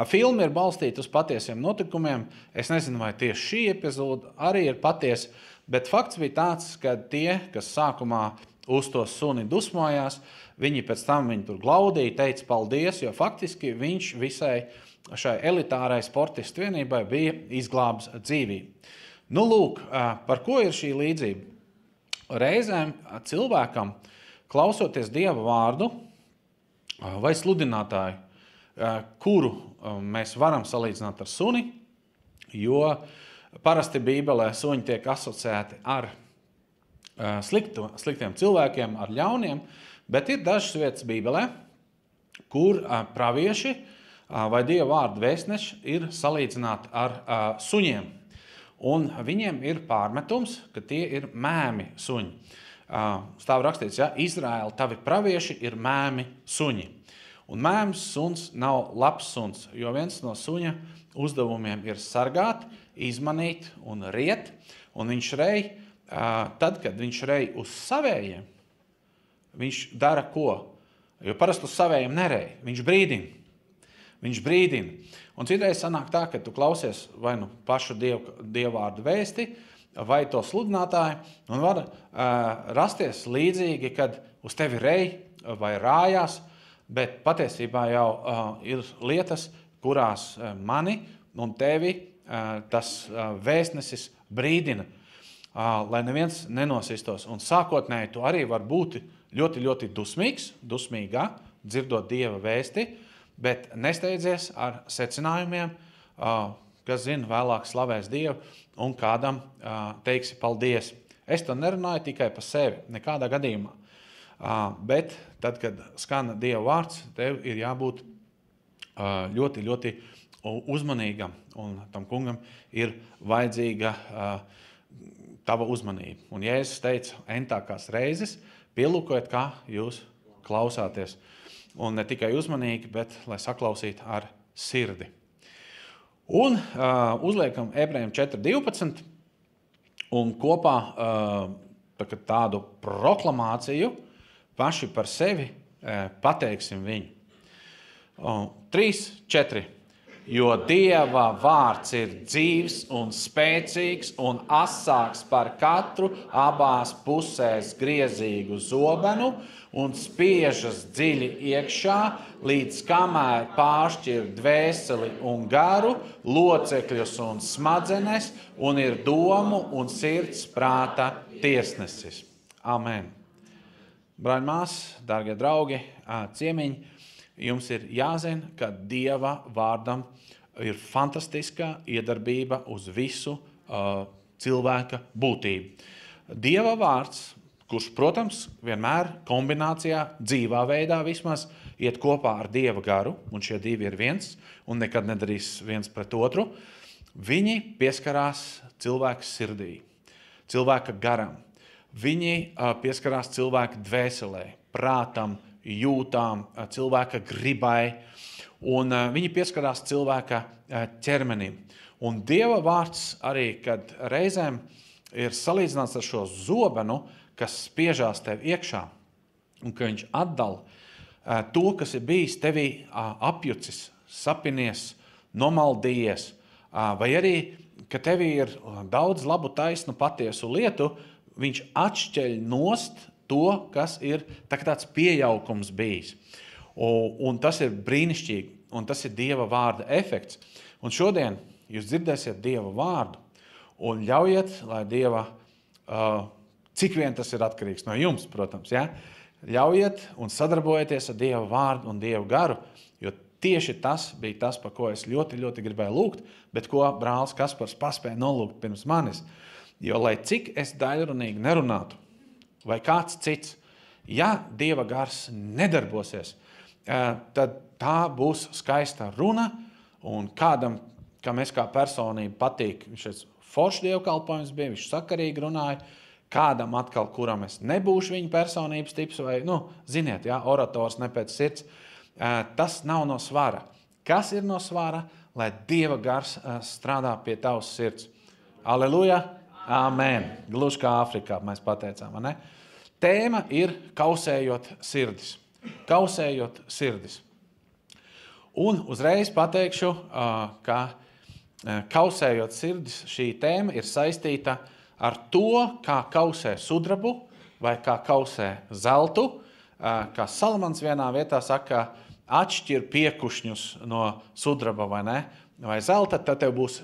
Filma ir balstīta uz patiesiem notikumiem. Es nezinu, vai tieši šī epizode arī ir patiesa, bet fakts bija tāds, ka tie, kas sākumā uz to suni dusmojās, viņi pēc tam viņu tur glaudīja, teica paldies, jo faktiski viņš visai šai elitārai sportistu vienībai bija izglābs dzīvību. Nu, lūk, par ko ir šī līdzība? Reizēm cilvēkam, klausoties Dieva vārdu vai sludinātāju, kuru mēs varam salīdzināt ar suni, jo parasti Bībelē suņi tiek asociēti ar sliktiem cilvēkiem, ar ļauniem, bet ir dažas vietas Bībelē, kur pravieši vai Dieva vārdu vēstneši ir salīdzināti ar suņiem. Un viņiem ir pārmetums, ka tie ir mēmi suņi. Stāv rakstīts, ja, Izraēla, tavi pravieši ir mēmi suņi. Un mēms suns nav labs suns, jo viens no suņa uzdevumiem ir sargāt, izmanīt un riet. Un viņš rej, tad, kad viņš rej uz savējiem, viņš dara ko? Jo parasti uz savējiem nerej, viņš brīdina. Un citreiz sanāk tā, ka tu klausies vai nu pašu dievvārdu vēsti, vai to sludinātāju, un var rasties līdzīgi, kad uz tevi rej vai rājās, bet patiesībā jau ir lietas, kurās mani un tevi tas vēstnesis brīdina, lai neviens nenosistos. Un sākotnēji tu arī var būt ļoti, ļoti dusmīgā, dzirdot Dieva vēsti, bet nesteidzies ar secinājumiem, kas zina, vēlāk slavēs Dievu un kādam teiksi paldies. Es to nerunāju tikai par sevi, nekādā gadījumā. Bet tad, kad skan Dieva vārds, tev ir jābūt ļoti, ļoti uzmanīgam, un tam kungam ir vajadzīga tava uzmanība. Un Jēzus teica entākās reizes, pielūkojiet, kā jūs klausāties. Un ne tikai uzmanīgi, bet lai saklausītu ar sirdi. Un uzliekam Ebrejiem 4.12 un kopā tādu proklamāciju paši par sevi pateiksim viņu. 3, 4. Jo Dieva vārds ir dzīvs un spēcīgs un asāks par katru abās pusēs griezīgu zobenu un spiežas dziļi iekšā, līdz kamēr pāršķir dvēseli un garu, locekļus un smadzenes, un ir domu un sirds prāta tiesnesis. Amen. Brāļi, māsas, dārgie draugi, ciemiņi, jums ir jāzina, ka Dieva vārdam ir fantastiska iedarbība uz visu cilvēka būtību. Dieva vārds, kurš, protams, vienmēr kombinācijā, dzīvā veidā vismaz, iet kopā ar Dieva garu, un šie divi ir viens, un nekad nedarīs viens pret otru, viņi pieskarās cilvēka sirdī, cilvēka garam. Viņi pieskarās cilvēka dvēselē, prātam, jūtām, cilvēka gribai, un viņi pieskarās cilvēka ķermenim. Un Dieva vārds arī, kad reizēm ir salīdzināts ar šo zobenu, kas spiežās tev iekšā, un ka viņš atdala to, kas ir bijis tevī apjucis, sapinies, nomaldījies, vai arī, ka tevī ir daudz labu, taisnu, patiesu lietu, viņš atšķeļ nost to, kas ir tāds piejaukums bijis. Un tas ir brīnišķīgi, un tas ir Dieva vārda efekts. Un šodien jūs dzirdēsiet Dieva vārdu, un ļaujiet, lai Dieva, cik vien tas ir atkarīgs no jums, protams, ja? Ļaujiet un sadarbojieties ar Dieva vārdu un Dievu garu, jo tieši tas bija tas, par ko es ļoti, ļoti gribēju lūgt, bet ko brālis Kaspars paspēja nolūgt pirms manis. Jo, lai cik es daļrunīgi nerunātu, vai kāds cits, ja Dieva gars nedarbosies, tad tā būs skaista runa, un kādam, kam es kā personība patīk, viņš foršs dievkalpojums bija, viņš sakarīgi runāja, kādam atkal, kuram es nebūšu viņa personības tips, vai, ziniet, ja, orators ne pēc sirds, tas nav no svara. Kas ir no svara? Lai Dieva gars strādā pie tavas sirds. Aleluja! Amen. Gluži kā Āfrikā mēs pateicām, ne? Tēma ir kausējot sirdis. Kausējot sirdis. Un uzreiz pateikšu, ka kausējot sirdis šī tēma ir saistīta ar to, kā kausē sudrabu vai kā kausē zeltu. Kā Salamans vienā vietā saka, atšķir piekušņus no sudraba vai ne, vai zelta, tad tev būs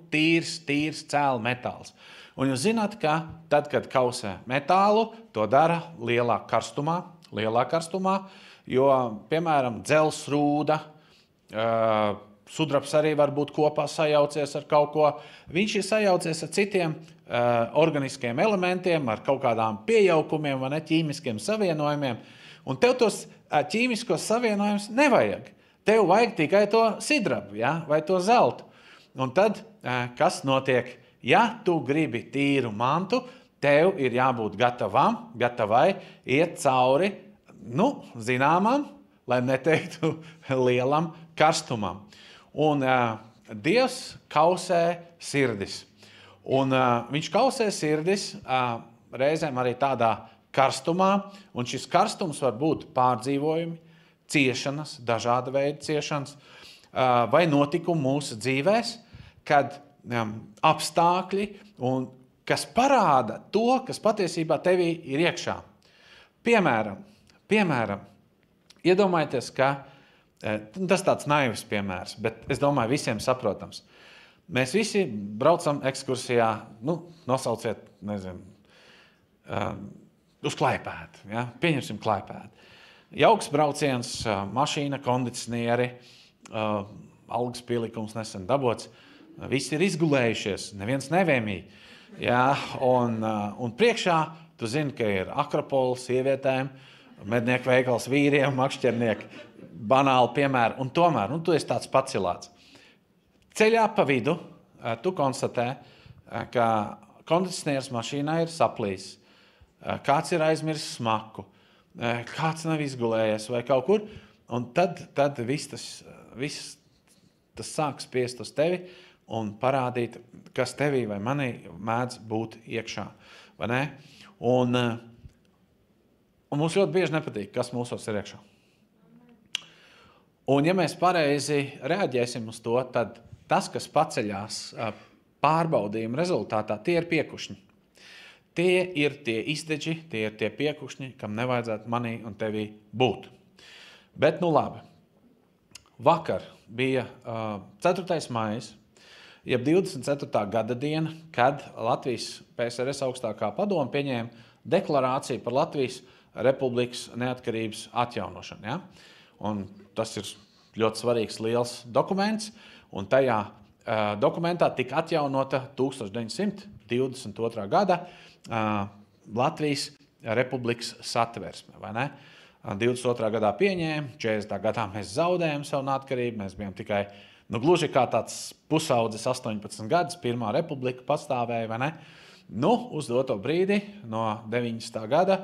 tīrs cēl metāls. Un jūs zināt, ka tad, kad kausē metālu, to dara lielā karstumā, jo, piemēram, dzels rūda, Sudrabs arī var būt kopā sajaucies ar kaut ko. Viņš ir sajaucies ar citiem organiskiem elementiem, ar kaut kādām piejaukumiem vai ne, ķīmiskiem savienojumiem. Un tev tos ķīmiskos savienojumus nevajag. Tev vajag tikai to sidrabu, ja, vai to zeltu. Un tad, kas notiek? Ja tu gribi tīru mantu, tev ir jābūt gatavai iet cauri, zināmam, lai neteiktu lielam karstumam. Un Dievs kausē sirdis. Un viņš kausē sirdis reizēm arī tādā karstumā, un šis karstums var būt pārdzīvojumi, ciešanas, dažāda veida ciešanas, vai notikumi mūsu dzīvēs, kad apstākļi, un kas parāda to, kas patiesībā tevī ir iekšā. Piemēram, iedomājieties, ka tas tāds naivs piemērs, bet es domāju, visiem saprotams. Mēs visi braucam ekskursijā, nosauciet, nezinu, uz Klaipēdu, ja? Pieņemsim Klaipēdu. Jauks brauciens, mašīna, kondicionieri, algas pielikums nesen dabots, visi ir izgulējušies, neviens nevēmīgi. Ja? Un priekšā tu zini, ka ir Akropolis sievietēm, mednieku veikals vīriem, makšķernieki, banāli piemēri, un tomēr, tu esi tāds pacilāts. Ceļā pa vidu tu konstatē, ka kondicionieris mašīnā ir saplīs, kāds ir aizmirsis smaku, kāds nav izgulējies vai kaut kur, un tad viss tas sāk spiest uz tevi un parādīt, kas tevī vai manī mēdz būt iekšā, vai ne? Un mums ļoti bieži nepatīk, kas mūsos ir iekšā. Un ja mēs pareizi reaģēsim uz to, tad tas, kas paceļās pārbaudījuma rezultātā, tie ir piekušņi. Tie ir tie izdeģi, tie ir tie piekušņi, kam nevajadzētu manī un tevī būt. Bet labi. Vakar bija 4. maijs, jeb 24. gada diena, kad Latvijas PSRS augstākā padome pieņēma deklarāciju par Latvijas Republikas neatkarības atjaunošanu. Ja? Un tas ir ļoti svarīgs liels dokuments, un tajā dokumentā tika atjaunota 1922. gada Latvijas Republikas satversme, vai ne? 22. gadā pieņēma, 40. gadā mēs zaudējām savu neatkarību, mēs bijām tikai, gluži kā tāds pusaudzis 18 gadus, Pirmā republika pastāvēja, vai ne? Uz doto brīdi, no 90. gada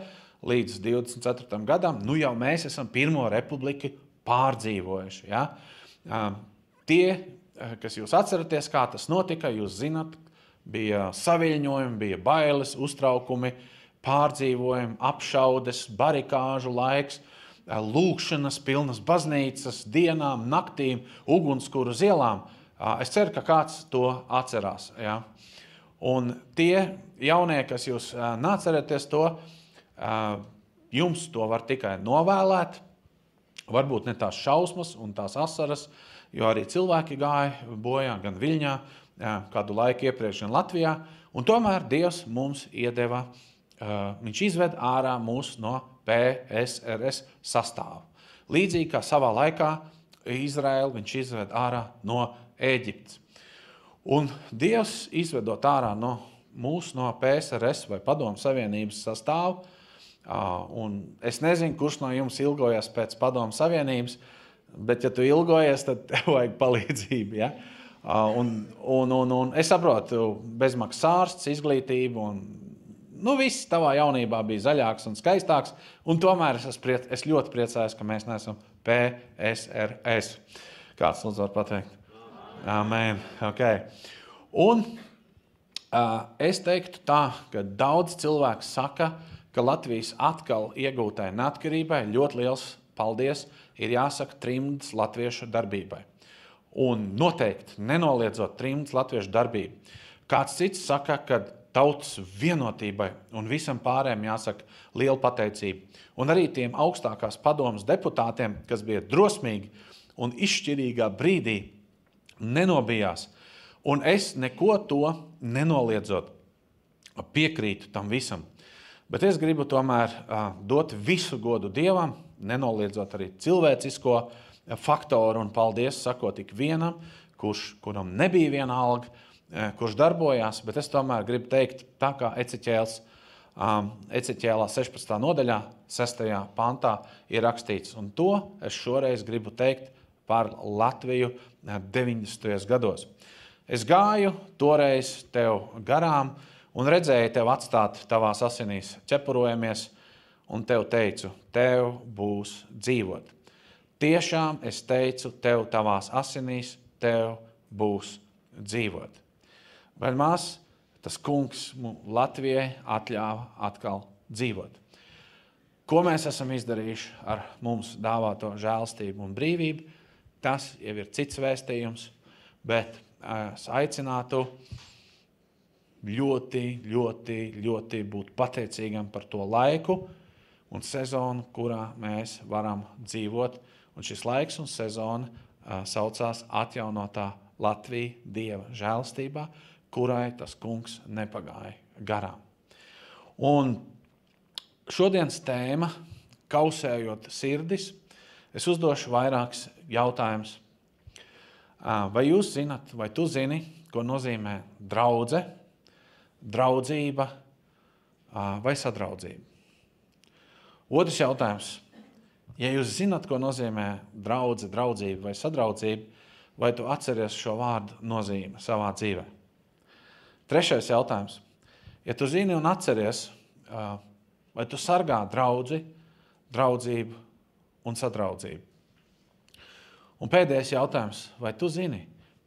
līdz 24. gadam, jau mēs esam Pirmo republiku pārdzīvojuši, ja? Tie, kas jūs atceraties, kā tas notika, jūs zinat, bija saviļņojumi, bija bailes, uztraukumi, pārdzīvojumi, apšaudes, barikāžu laiks, lūkšanas, pilnas baznīcas, dienām, naktīm, ugunskura uz ielām. Es ceru, ka kāds to atcerās. Ja? Un tie jaunie, kas jūs neatceraties to, jums to var tikai novēlēt, varbūt ne tās šausmas un tās asaras, jo arī cilvēki gāja bojā gan Viļņā, kādu laiku iepriekš gan Latvijā, un tomēr Dievs mums iedeva, viņš izved ārā mūs no PSRS sastāvu. Līdzīgi kā savā laikā Izraēlu viņš izved ārā no Ēģiptes. Un Dievs izvedot ārā mūs no PSRS vai Padomu Savienības sastāvu, un es nezinu, kurš no jums ilgojas pēc Padomu Savienības, bet ja tu ilgojies, tad tev vajag palīdzību, ja? Un es saprotu, bezmaksas ārsts, izglītību, un viss tavā jaunībā bija zaļāks un skaistāks, un tomēr es ļoti priecājos, ka mēs neesam PSRS. Kāds lūdzu var pateikt? Amen. Okay. Un es teiktu tā, ka daudz cilvēku saka, ka Latvijas atkal iegūtai neatkarībai ļoti liels paldies ir jāsaka trimdas latviešu darbībai. Un noteikti nenoliedzot trimdas latviešu darbību. Kāds cits saka, ka tautas vienotībai un visam pārējiem jāsaka liela pateicība. Un arī tiem augstākās padomas deputātiem, kas bija drosmīgi un izšķirīgā brīdī nenobijās. Un es neko to nenoliedzot piekrītu tam visam. Bet es gribu tomēr dot visu godu Dievam, nenoliedzot arī cilvēcisko faktoru un paldies sakot ikvienam, kuram nebija viena alga, kurš darbojās, bet es tomēr gribu teikt, tā kā Eceķēlā 16. nodaļā, 6. pantā ir rakstīts, un to es šoreiz gribu teikt par Latviju 90. gados. Es gāju toreiz tev garām un redzēju tev atstāt tavās asinīs ķepurojamies, un tev teicu, tev būs dzīvot. Tiešām es teicu tev tavās asinīs, tev būs dzīvot. Bet mās, tas kungs Latvijai atļāva atkal dzīvot. Ko mēs esam izdarījuši ar mums dāvāto žēlstību un brīvību, tas jau ir cits vēstījums, bet es aicinātu ļoti būt pateicīgam par to laiku un sezonu, kurā mēs varam dzīvot. Un šis laiks un sezona saucās atjaunotā Latvija Dieva žēlstībā, kurai tas kungs nepagāja garām. Un šodienas tēma, kausējot sirdis, es uzdošu vairākus jautājumus. Vai jūs zinat, vai tu zini, ko nozīmē draudze, draudzība vai sadraudzība? Otrs jautājums. Ja jūs zinat, ko nozīmē draudze, draudzība vai sadraudzība, vai tu atceries šo vārdu nozīmi savā dzīvē? Trešais jautājums. Ja tu zini un atceries, vai tu sargā draudzi, draudzību un sadraudzību? Un pēdējais jautājums. Vai tu zini,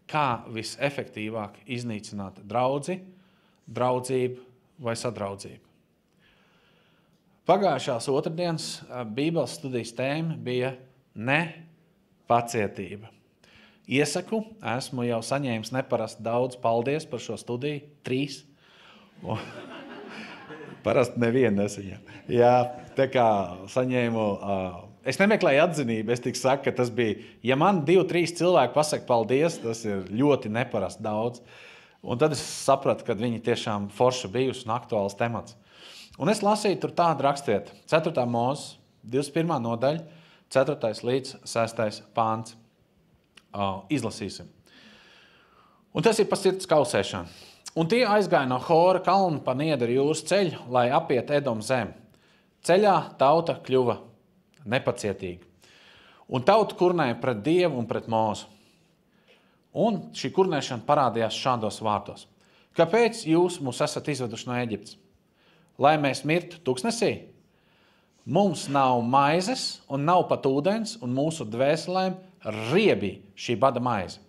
kā visefektīvāk iznīcināt draudzi, draudzību vai sadraudzību? Pagājušās otrdienas Bībeles studijas tēma bija nepacietība. Iesaku, esmu jau saņēmis neparasti daudz paldies par šo studiju, 3. Parasti nevienu nesaņem. Jā, tā kā saņēmu, es nemeklēju atzinību, es tik saku, ka tas bija, ja man 2-3 cilvēki pasaka paldies, tas ir ļoti neparasti daudz. Un tad es sapratu, ka viņi tiešām forša bijusi un aktuāls temats. Un es lasīju tur tādu rakstiet, 4. Mūzes, 21. nodaļa, 4. līdz 6. pāns. Izlasīsim. Un tas ir par sirds kausēšanu. Un tie aizgāja no Hora kalna pa Niedru jūras ceļu, lai apiet Edomu zemi. Ceļā tauta kļuva nepacietīga. Un tauta kurnēja pret Dievu un pret Mūzu. Un šī kurnēšana parādījās šādos vārdos. Kāpēc jūs mūs esat izveduši no Eģiptes? Lai mēs mirtu tuksnesī? Mums nav maizes un nav pat ūdens, un mūsu dvēselēm riebi šī bada maize.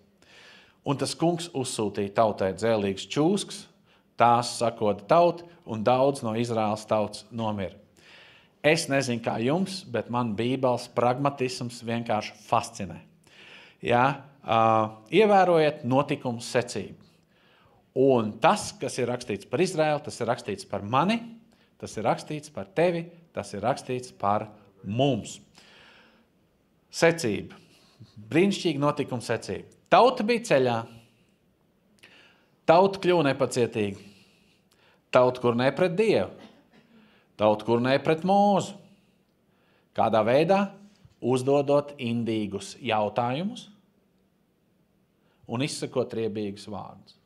Un tas kungs uzsūtīja tautai dzēlīgs čūsks, tās sakoda tauta, un daudz no Izraēlas tautas nomira. Es nezinu, kā jums, bet man Bībeles pragmatisms vienkārši fascinē. Jā, ievērojiet notikumu secību. Un tas, kas ir rakstīts par Izraēlu, tas ir rakstīts par mani, tas ir rakstīts par tevi, tas ir rakstīts par mums. Secība. Brīnišķīga notikuma secība. Tauta bija ceļā. Tauta kļuva nepacietīga. Tauta kurnēja pret Dievu. Tauta kurnēja pret Mūzu. Kādā veidā? Uzdodot indīgus jautājumus un izsakot riebīgus vārdus.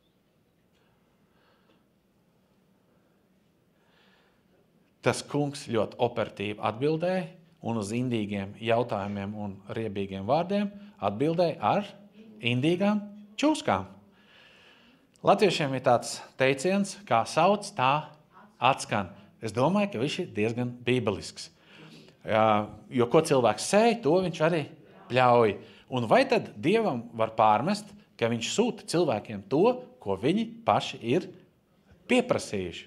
Tas kungs ļoti operatīvi atbildēja un uz indīgiem jautājumiem un riebīgiem vārdiem atbildēja ar indīgām čūskām. Latviešiem ir tāds teiciens, kā sauc, tā atskan. Es domāju, ka viņš ir diezgan bībelisks. Jo ko cilvēks sēj, to viņš arī pļauj. Un vai tad Dievam var pārmest, ka viņš sūta cilvēkiem to, ko viņi paši ir pieprasījuši?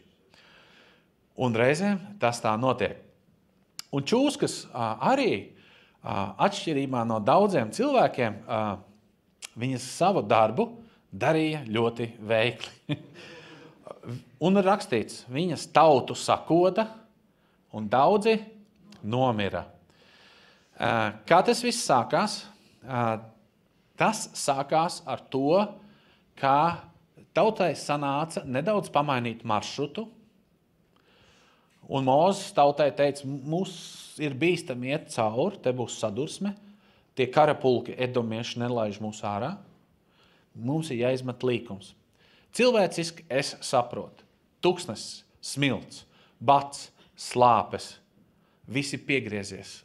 Un reizēm tas tā notiek. Un čūskas arī atšķirībā no daudziem cilvēkiem, viņas savu darbu darīja ļoti veikli. Un ir rakstīts, viņas tautu sakoda un daudzi nomira. Kā tas viss sākās? Tas sākās ar to, kā tautai sanāca nedaudz pamainīt maršrutu. Un Mūzes tautai teica, mums ir bīstami iet cauri, te būs sadursme, tie karapulki edomieši nelaiž mūs ārā, mums ir jāizmet līkums. Cilvēciski es saprotu. Tuksnesis, smilts, bats, slāpes, visi piegriezies.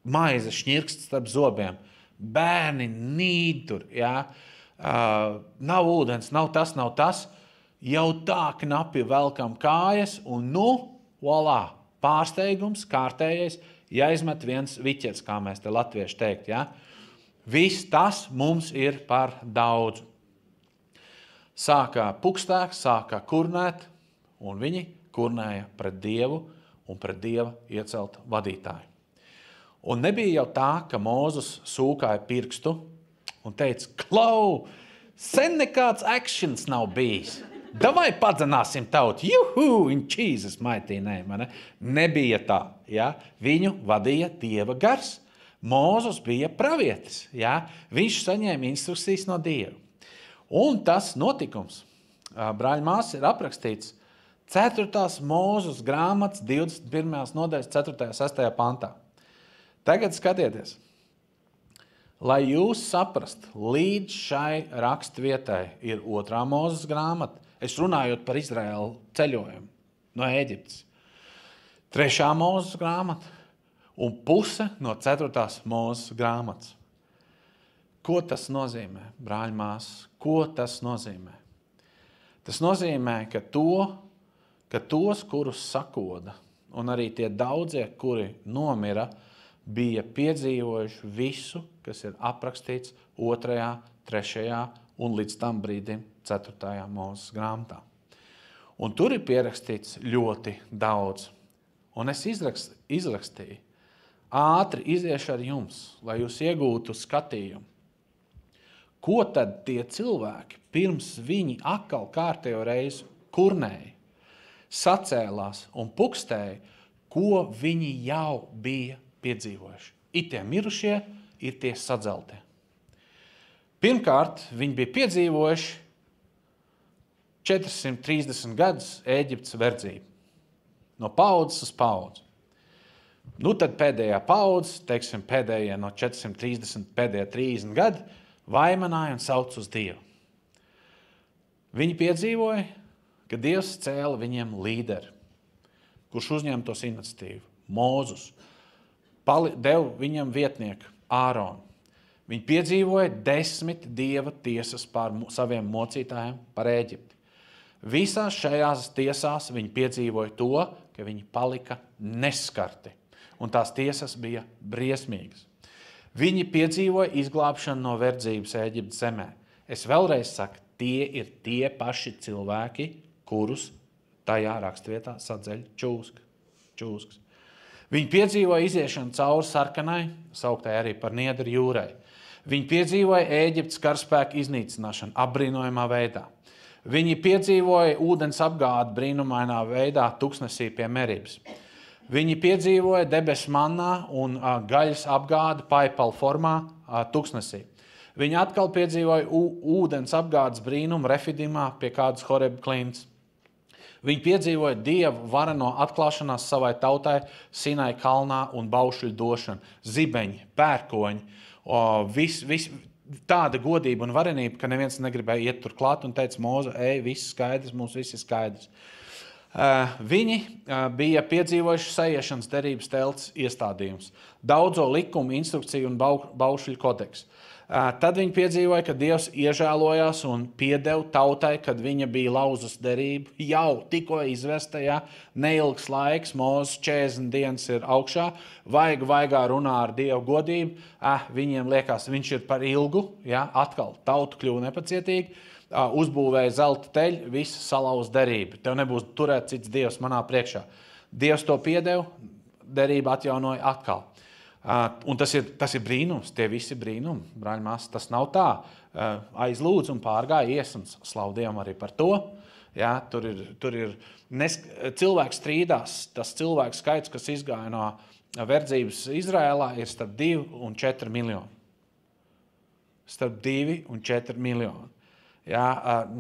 Maize šņirkst starp zobiem. Bērni nīd tur, jā. Nav ūdens, nav tas. Jau tā knapi velkam kājas un voilā, pārsteigums, kārtējais, jāizmet viens viķers, kā mēs te latvieši teikt, jā. Viss tas mums ir par daudz. Sākā pukstēk, sākā kurnēt, un viņi kurnēja pret Dievu un pret Dieva ieceltu vadītāju. Un nebija jau tā, ka Mūzes sūkāja pirkstu un teica, klau, sen nekāds actions nav bijis. Davai padzināsim tautu, juhu, in Jesus mighty name. Nebija tā, ja? Viņu vadīja Dieva gars. Mūzes bija pravietis, ja? Viņš saņēma instrukcijas no Dieva. Un tas notikums, brāļi māsas, ir aprakstīts 4. Mūzes grāmatas 21. nodaļas 4. 6. pantā. Tagad skatieties, lai jūs saprast, līdz šai rakstvietai ir 2. Mūzes grāmata, es runājot par Izraēlu ceļojumu no Ēģiptes. 3. Mūzes grāmata un puse no 4. Mūzes grāmatas. Ko tas nozīmē, brāļi māsas? Ko tas nozīmē? Tas nozīmē, ka tos, kurus sakoda, un arī tie daudzie, kuri nomira, bija piedzīvojuši visu, kas ir aprakstīts 2., 3. un līdz tam brīdim 4. Mūzes grāmatā. Un tur ir pierakstīts ļoti daudz. Un es izrakstīju, ātri iziešu ar jums, lai jūs iegūtu skatījumu. Ko tad tie cilvēki, pirms viņi atkal kārtējo reizi kurnēja, sacēlās un pukstēja, ko viņi jau bija piedzīvojuši? Ir tie mirušie, ir tie sadzeltie. Pirmkārt, viņi bija piedzīvojuši 430 gadus Ēģiptes verdzību. No paudzes uz paudzi. Tad pēdējā paudze, teiksim, pēdējie no 430, pēdējie 30 gadi, vaimanāja un sauc uz Dievu. Viņi piedzīvoja, ka Dievs cēla viņiem līderi, kurš uzņēma tos iniciatīvu. Mūzus deva viņam vietnieku Āronu. Viņi piedzīvoja 10 Dieva tiesas pār saviem mocītājiem par Ēģipti. Visās šajās tiesās viņi piedzīvoja to, ka viņi palika neskarti. Un tās tiesas bija briesmīgas. Viņi piedzīvoja izglābšanu no verdzības Ēģiptes zemē. Es vēlreiz saku, tie ir tie paši cilvēki, kurus tajā rakstvietā sadzeļ čūskas. Viņi piedzīvoja iziešanu cauri sarkanai, sauktai arī par Niedru jūrai. Viņi piedzīvoja Ēģiptes karaspēka iznīcināšanu apbrīnojamā veidā. Viņi piedzīvoja ūdens apgādi brīnumainā veidā tuksnesī pie Meribas. Viņi piedzīvoja debesu mannā un gaļas apgādi paipalu formā tuksnesī. Viņi atkal piedzīvoja ūdens apgādes brīnumu Refidimā pie kādas Horeba klints. Viņi piedzīvoja Dievu vareno atklāšanās savai tautai Sinai kalnā un baušļu došanu, zibeņi, pērkoņi, tāda godība un varenība, ka neviens negribēja iet tur klāt un teica, Mūze, viss skaidrs, mums viss ir skaidrs. Viņi bija piedzīvojuši sajiešanas derības telts iestādījums, daudzo likumu, instrukciju un baušļu kodeksu. Tad viņi piedzīvoja, ka Dievs iežēlojās un piedeva tautai, kad viņa bija lauzas derību. Jau tikko izvestajā, neilgs laiks, Mūzes 40 dienas ir augšā, vaigā runā ar Dievu godību. Viņiem liekas, viņš ir par ilgu, atkal tautu kļuva nepacietīgi. Uzbūvēja zelta teļu, visa salauz derību. Tev nebūs turēt cits Dievs manā priekšā. Dievs to piedeva, derība atjaunoja atkal. Un tas ir brīnums, tie visi brīnumi, brāļi māsas, tas nav tā. Aizlūdz un pārgāja ies un slavu Dievam arī par to. Tur ir cilvēks strīdās, tas cilvēks skaits, kas izgāja no verdzības Izraēlā, ir starp 2 un 4 miljoni. Starp 2 un 4 miljoni.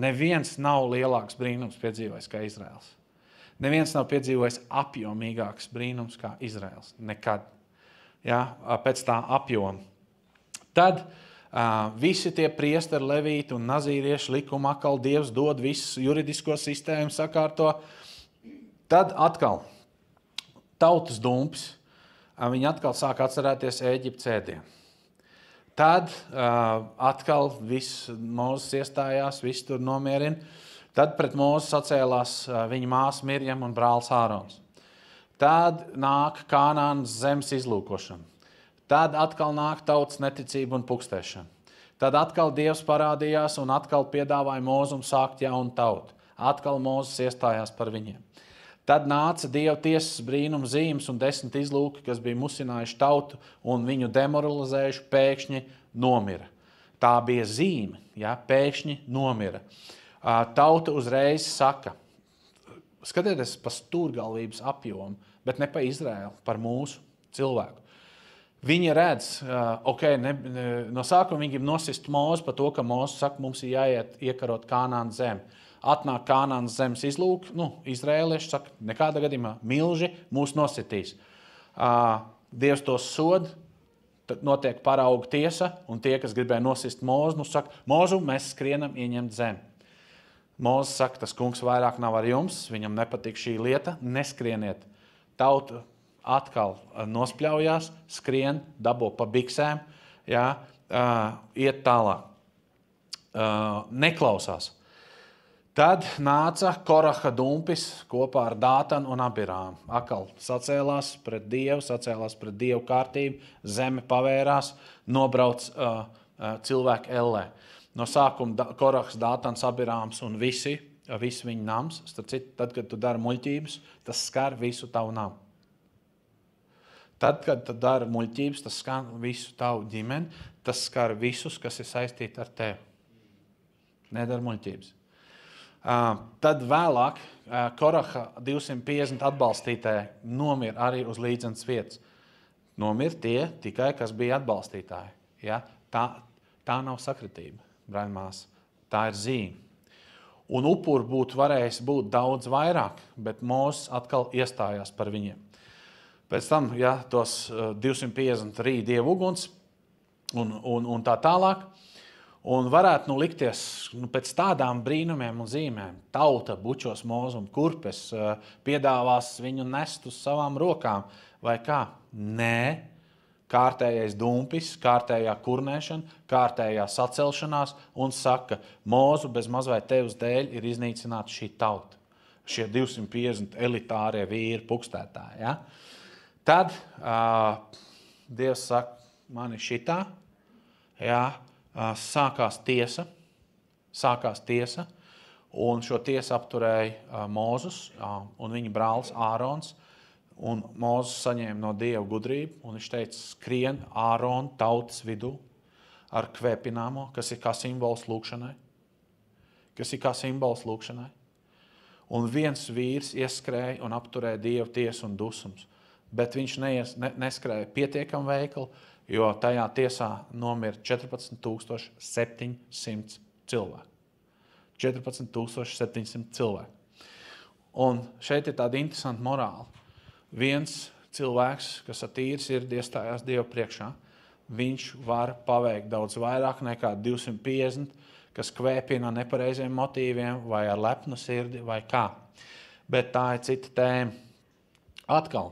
Neviens nav lielāks brīnums piedzīvojis kā Izraels. Neviens nav piedzīvojis apjomīgāks brīnums kā Izraels. Nekad. ja, pēc tā apjoma. Tad visi tie priesteri, levīti un nazīrieši likuma atkal Dievs dod visu juridisko sistēmu sakārto. Tad atkal tautas dumpis, viņi atkal sāk atcerēties Ēģiptes ēdienu. Tad atkal viss Mūzes iestājās, viss tur nomierina. Tad pret Mūzes sacēlās viņa māsa Mirjam un brālis Ārons. Tad nāk Kanānas zemes izlūkošana. Tad atkal nāk tautas neticība un pukstēšana. Tad atkal Dievs parādījās un atkal piedāvāja Mūzum sākt jaunu tautu. Atkal Mūzes iestājās par viņiem. Tad nāca Dieva tiesas brīnuma zīmes un 10 izlūki, kas bija musinājuši tautu un viņu demoralizējuši, pēkšņi nomira. Tā bija zīme, ja, pēkšņi nomira. Tauta uzreiz saka, skatieties pa stūrgalvības apjomu, bet ne pa Izraēlu, par mūsu cilvēku. Viņi redz, no sākuma viņi grib nosist Mūzu par to, ka Mūzes saka, mums ir jāiet iekarot Kanānas zemi. Atnāk Kanānas zemes izlūki, izrēlieši saka, nekādā gadījumā milži mūs nositīs. Dievs tos sod, tad notiek parauga tiesa, un tie, kas gribēja nosist Mūzu, saka, Mūzu, mēs skrienam ieņemt zemi. Mūzes saka, tas kungs vairāk nav ar jums, viņam nepatīk šī lieta, neskrieniet. Tauta atkal nospļaujās, skrien, dabo pa biksēm, ja, iet tālāk. Neklausās. Tad nāca Koraha dumpis kopā ar Dātanu un Abirām. Atkal sacēlās pret Dievu kārtību, zeme pavērās, nobrauc cilvēku ellē. No sākuma Korahs, Dātans, Abirāms un visi viņa nams. Starp citu, tad, kad tu dari muļķības, tas skar visu tavu namu. Tad, kad tu dari muļķības, tas skar visu tavu ģimeni, tas skar visus, kas ir saistīti ar tevi. Nedara muļķības. Tad vēlāk Koraha 250 atbalstītāji nomir arī uz līdzenas vietas. Nomir tie tikai, kas bija atbalstītāji. Ja? Tā nav sakritība, brāļmās. Tā ir zīme. Un upuri būtu varējis būt daudz vairāk, bet Mūzes atkal iestājās par viņiem. Pēc tam, ja, tos 250 rīja Dieva uguns un tā tālāk. Un varētu likties pēc tādām brīnumiem un zīmēm. Tauta bučos Mūzu un kurpes, piedāvās viņu nest uz savām rokām. Vai kā? Nē. Kārtējais dumpis, kārtējā kurnēšana, kārtējā sacelšanās un saka, Mūzu bez mazvai tevs dēļ ir iznīcināta šī tauta. Šie 250 elitārie vīri pukstētāji. Ja? Tad Dievs saka, man ir šitā, ja, sākās tiesa, un šo tiesu apturēja Mūzus un viņa brālis Ārons, un Mūzus saņēma no Dieva gudrību, un viņš teica, skrien Ārona tautas vidū ar kvēpināmo, kas ir kā simbols lūkšanai. Un viens vīrs ieskrēja un apturēja Dieva tiesu un dusums, bet viņš neskrēja pietiekam veikli, jo tajā tiesā nomira 14,700 cilvēku. 14,700 cilvēku. Un šeit ir tāda interesanta morāla. Viens cilvēks, kas ar tīru sirdi iestājās Dievu priekšā, viņš var paveikt daudz vairāk nekā 250, kas kvēpina nepareiziem motīviem vai ar lepnu sirdi vai kā. Bet tā ir cita tēma. Atkal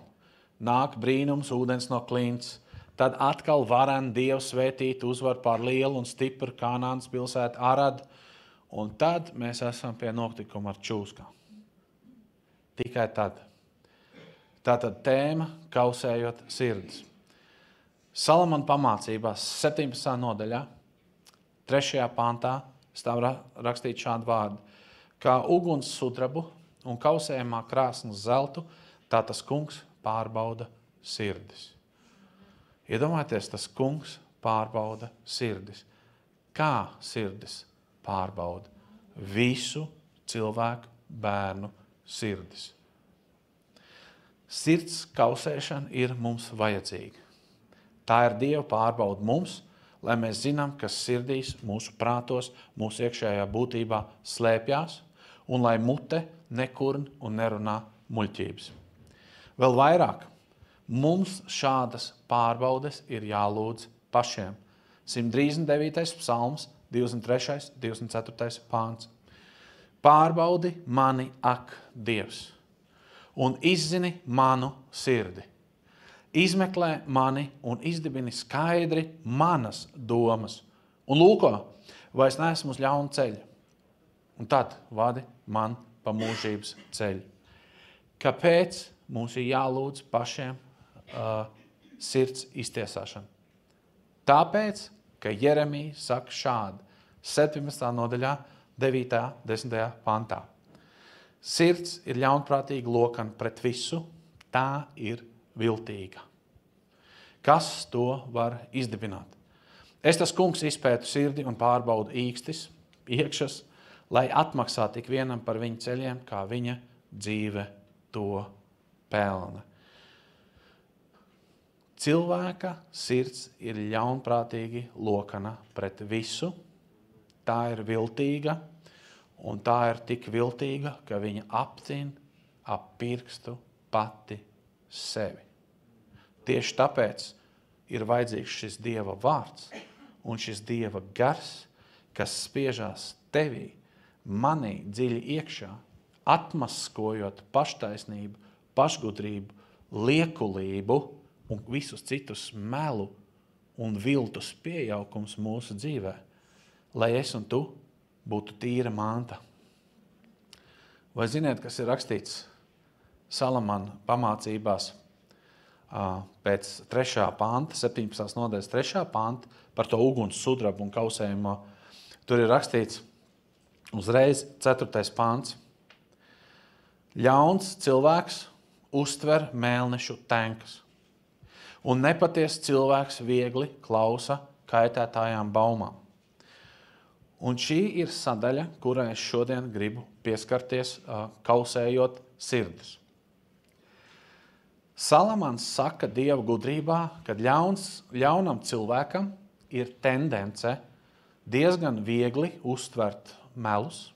nāk brīnums, ūdens no klints. Tad atkal varen Dievu svētīt uzvar pār lielu un stipru Kanānas pilsētu Aradu. Un tad mēs esam pie notikuma ar čūskām. Tikai tad. Tātad tēma kausējot sirdis. Salamana pamācībās 17. nodaļā, 3. pantā stāv rakstīt šādu vārdu. Kā uguns sudrabu un kausējumā krāsnes zeltu, tā tas kungs pārbauda sirdis. Iedomājieties, tas kungs pārbauda sirdis. Kā sirdis pārbauda? Visu cilvēku bērnu sirdis. Sirds kausēšana ir mums vajadzīga. Tā ir Dieva pārbauda mums, lai mēs zinām, kas sirdīs, mūsu prātos, mūsu iekšējā būtībā slēpjās, un lai mute nekurn un nerunā muļķības. Vēl vairāk, Mums šādas pārbaudes ir jālūdz pašiem. 139. psalms, 23. 24. pāns. Pārbaudi mani, ak, Dievs, un izzini manu sirdi. Izmeklē mani un izdibini skaidri manas domas. Un lūko, vai es neesmu uz ļaunu ceļu. Un tad vadi man pa mūžības ceļu. Kāpēc mums ir jālūdz pašiem sirds iztiesāšana? Tāpēc, ka Jeremija saka šādi, 17. nodaļā, 9. 10. pantā. Sirds ir ļaunprātīga lokana pret visu, tā ir viltīga. Kas to var izdibināt? Es tas kungs izpētu sirdi un pārbaudu īkstis, iekšas, lai atmaksā tik vienam par viņa ceļiem, kā viņa dzīve to pelna. Cilvēka sirds ir ļaunprātīgi lokana pret visu, tā ir viltīga, un tā ir tik viltīga, ka viņa aptin ap pirkstu pati sevi. Tieši tāpēc ir vajadzīgs šis Dieva vārds un šis Dieva gars, kas spiežās tevī, manī dziļi iekšā, atmaskojot paštaisnību, pašgudrību, liekulību un visus citus melu un viltus piejaukums mūsu dzīvē, lai es un tu būtu tīra manta. Vai ziniet, kas ir rakstīts Salamana pamācībās pēc 3. panta, 17. nodaļas 3. panta, par to uguns sudrabu un kausējumu? Tur ir rakstīts uzreiz 4. pants. Ļauns cilvēks uztver mēlnešu tenkas, un nepaties cilvēks viegli klausa kaitētājām baumām. Un šī ir sadaļa, kurai es šodien gribu pieskarties, kausējot sirdis. Salamans saka Dieva gudrībā, ka ļaunam cilvēkam ir tendence diezgan viegli uztvert melus,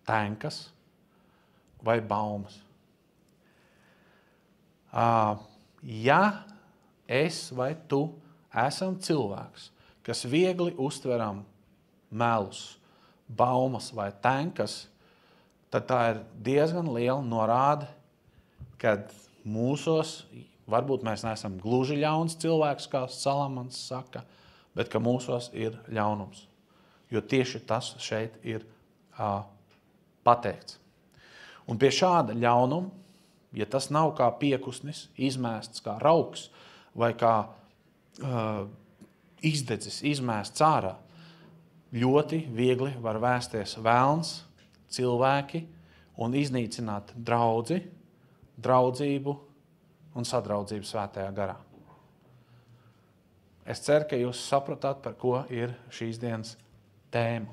tenkas vai baumas. Ja es vai tu esam cilvēks, kas viegli uztveram melus, baumas vai tenkas, tad tā ir diezgan liela norāde, kad mūsos, varbūt mēs neesam gluži ļauns cilvēks, kā Salamans saka, bet ka mūsos ir ļaunums. Jo tieši tas šeit ir pateikts. Un pie šāda ļaunuma, ja tas nav kā piekusnis, izmēsts kā rauks vai kā izdedzis, izmēsts ārā, ļoti viegli var vēsties velns, cilvēki un iznīcināt draudzību un sadraudzību svētajā garā. Es ceru, ka jūs sapratāt, par ko ir šīs dienas tēma.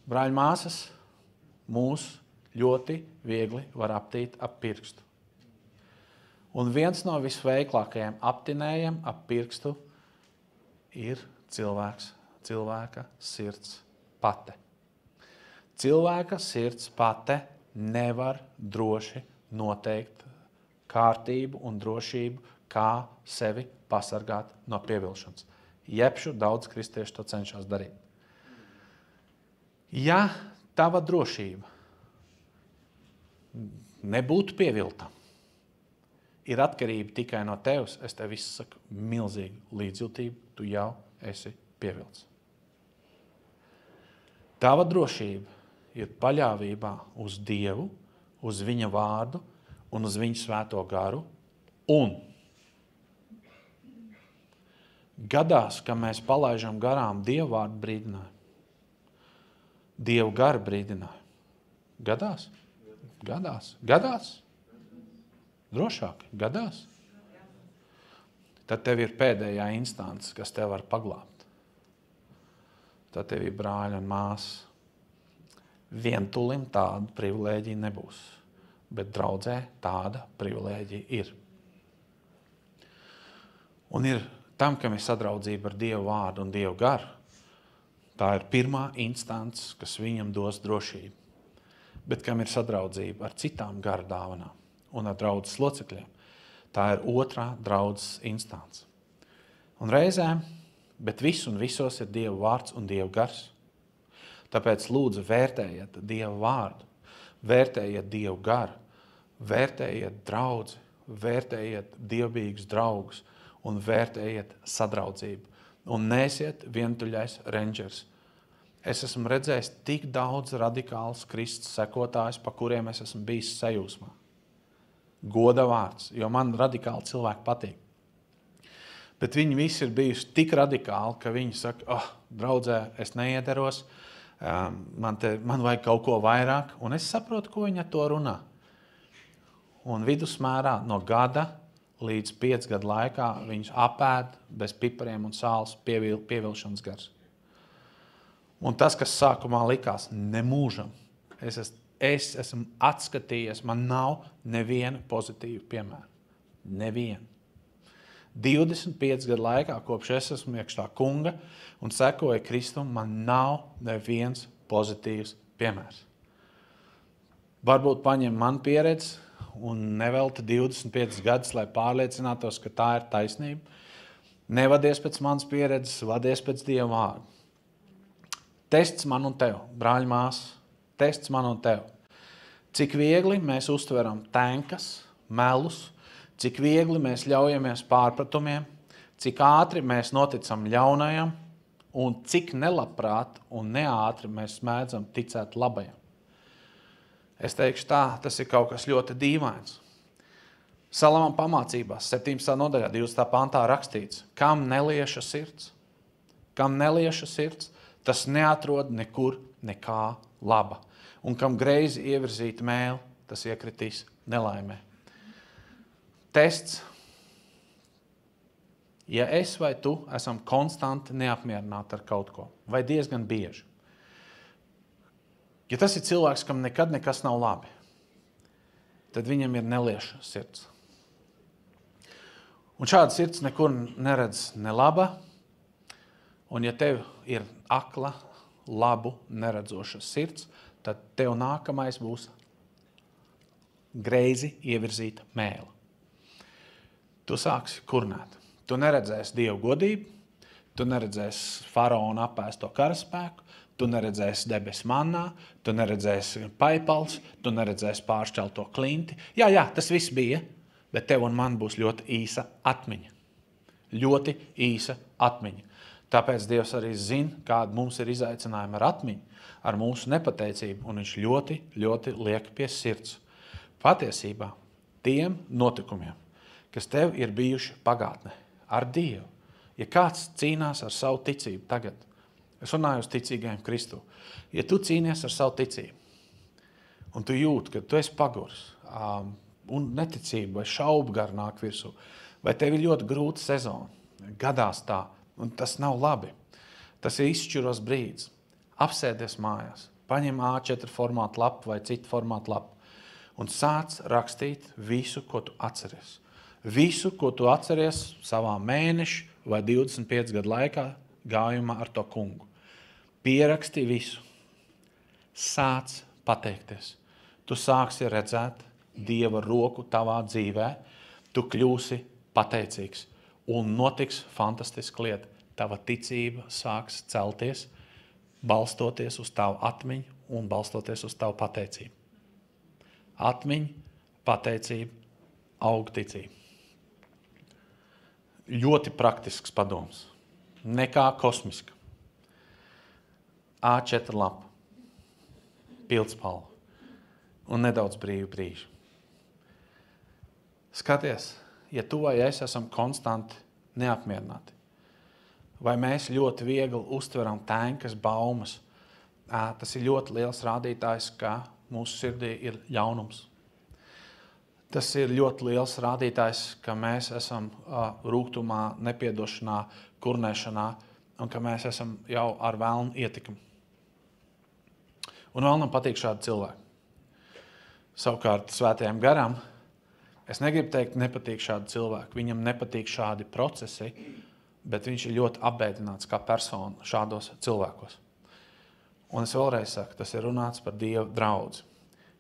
Brāļi māsas, mūs ļoti viegli var aptīt ap pirkstu. Un viens no visveiklākajiem aptinējiem ap pirkstu ir cilvēka sirds pate. Cilvēka sirds pate nevar droši noteikt kārtību un drošību, kā sevi pasargāt no pievilšanas. Jebšu daudz kristiešu to cenšas darīt. Ja tava drošība nebūtu pievilta, ir atkarība tikai no tevis, es tev izsaku milzīgu līdzjūtību, tu jau esi pievilts. Tava drošība ir paļāvībā uz Dievu, uz viņa vārdu un uz viņa svēto garu. Un gadās, ka mēs palaižam garām Dievu vārdu brīdinājumu, Dievu garu brīdinājumu. Gadās? Gadās? Drošāk, gadās. Tad tev ir pēdējā instance, kas tev var paglābt. Tad tev ir brāļi un māsas. Vientulim tādu privilēģiju nebūs, bet draudzē tāda privilēģija ir. Un ir tam, kam ir sadraudzība ar Dievu vārdu un Dievu garu, tā ir pirmā instance, kas viņam dos drošību. Bet kam ir sadraudzība ar citām garu dāvanām un ar draudzes locekļiem. Tā ir otrā draudzes instance. Un reizēm, bet viss un visos ir Dieva vārds un Dieva gars. Tāpēc lūdzu vērtējiet Dieva vārdu, vērtējiet Dievu garu, vērtējiet draudzi, vērtējiet dievbijīgus draugus un vērtējiet sadraudzību. Un neesiet vientuļais rendžers. Es esmu redzējis tik daudz radikāls Kristus sekotājs, pa kuriem es esmu bijis sajūsmā. Goda vārds, jo man radikāli cilvēki patīk. Bet viņi visi ir bijuši tik radikāli, ka viņi saka, draudzē, es neiederos, man vajag kaut ko vairāk, un es saprotu, ko viņi ar to runā. Un vidusmērā no gada līdz 5 gadu laikā viņus apēd bez pipariem un sāls pievilšanas gars. Un tas, kas sākumā likās nemūžam, es esmu atskatījies, man nav neviena pozitīva piemēra. Neviena. 25 gadu laikā, kopš es esmu iekšā kunga un sekoju Kristum, man nav neviens pozitīvs piemērs. Varbūt paņem man pieredzi un nevelta 25 gadus, lai pārliecinātos, ka tā ir taisnība. Nevadies pēc manas pieredzes, vadies pēc Dieva vārda. Tests man un tev, brāļi māsas, tests man un tev. Cik viegli mēs uztveram tenkas, melus, cik viegli mēs ļaujamies pārpratumiem, cik ātri mēs noticam ļaunajam un cik nelabprāt un neātri mēs mēdzam ticēt labajam. Es teikšu tā, tas ir kaut kas ļoti dīvains. Salamam pamācībās, 17. nodaļā, 20. pantā rakstīts, kam nelieša sirds, tas neatrod nekur nekā laba. Un kam greizi ievirzīta mēle, tas iekritīs nelaimē. Tests. Ja es vai tu esam konstanti neapmierināti ar kaut ko, vai diezgan bieži. Ja tas ir cilvēks, kam nekad nekas nav labi, tad viņam ir nelieša sirds. Un šāda sirds nekur neredz ne laba, un ja tev ir akla, labu, neredzoša sirds, tad tev nākamais būs greizi ievirzīta mēle. Tu sāksi kurnēt. Tu neredzēsi Dievu godību, tu neredzēsi faraona apēsto karaspēku, tu neredzēsi debes mannā, tu neredzēsi paipals, tu neredzēsi pāršķelto klinti. Jā, tas viss bija, bet tev un man būs ļoti īsa atmiņa. Ļoti īsa atmiņa. Tāpēc Dievs arī zina, kāda mums ir izaicinājuma ar atmiņu, ar mūsu nepateicību, un viņš ļoti, ļoti liek pie sirds. Patiesībā tiem notikumiem, kas tev ir bijuši pagātnē, ar Dievu, ja kāds cīnās ar savu ticību tagad, es runāju uz ticīgajiem Kristu, ja tu cīnies ar savu ticību, un tu jūti, ka tu esi paguris, un neticība vai šaubu gar nāk virsū, vai tev ir ļoti grūta sezona, gadās tā, un tas nav labi. Tas ir izšķiros brīdis. Apsēdies mājās, paņem A4 formātu lapu vai citu formātu lapu un sāc rakstīt visu, ko tu atceries. Visu, ko tu atceries savā mēneša vai 25 gadu laikā gājumā ar to kungu. Pieraksti visu. Sāc pateikties. Tu sāksi redzēt Dieva roku tavā dzīvē, tu kļūsi pateicīgs. Un notiks fantastiska lieta. Tava ticība sāks celties, balstoties uz tavu atmiņu un balstoties uz tavu pateicību. Atmiņa, pateicība, aug ticība. Ļoti praktisks padoms. Nekā kosmiska. A4 lapa, pildspalva un nedaudz brīvu brīžu. Skaties, ja tu vai es esam konstanti neapmierināti, vai mēs ļoti viegli uztveram tenkas, baumas, tas ir ļoti liels rādītājs, ka mūsu sirdī ir ļaunums. Tas ir ļoti liels rādītājs, ka mēs esam rūgtumā, nepiedošanā, kurnēšanā, un ka mēs esam jau ar velnu ietekmi. Un vēlnam patīk šādi cilvēki. Savukārt svētajam garam, es negribu teikt, nepatīk šādi cilvēki. Viņam nepatīk šādi procesi, bet viņš ir ļoti apbēdināts kā persona šādos cilvēkos. Un es vēlreiz saku, tas ir runāts par Dieva draudzi.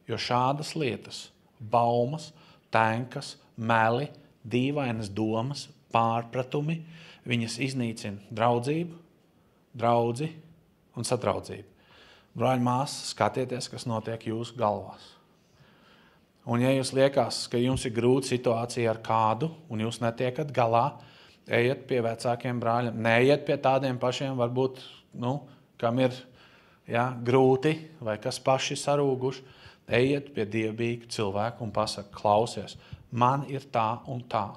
Jo šādas lietas, baumas, tenkas, meli, dīvainas domas, pārpratumi. Viņas iznīcina draudzību, draudzi un sadraudzību. Brāļi, māsas, skatieties, kas notiek jūsu galvās. Un ja jūs liekas, ka jums ir grūta situācija ar kādu un jūs netiekat galā, ejiet pie vecākiem brāļiem, neiet pie tādiem pašiem, varbūt, kam ir grūti vai kas paši sarūguši, ejiet pie dievbijīga cilvēku un pasaka, klausies, man ir tā un tā,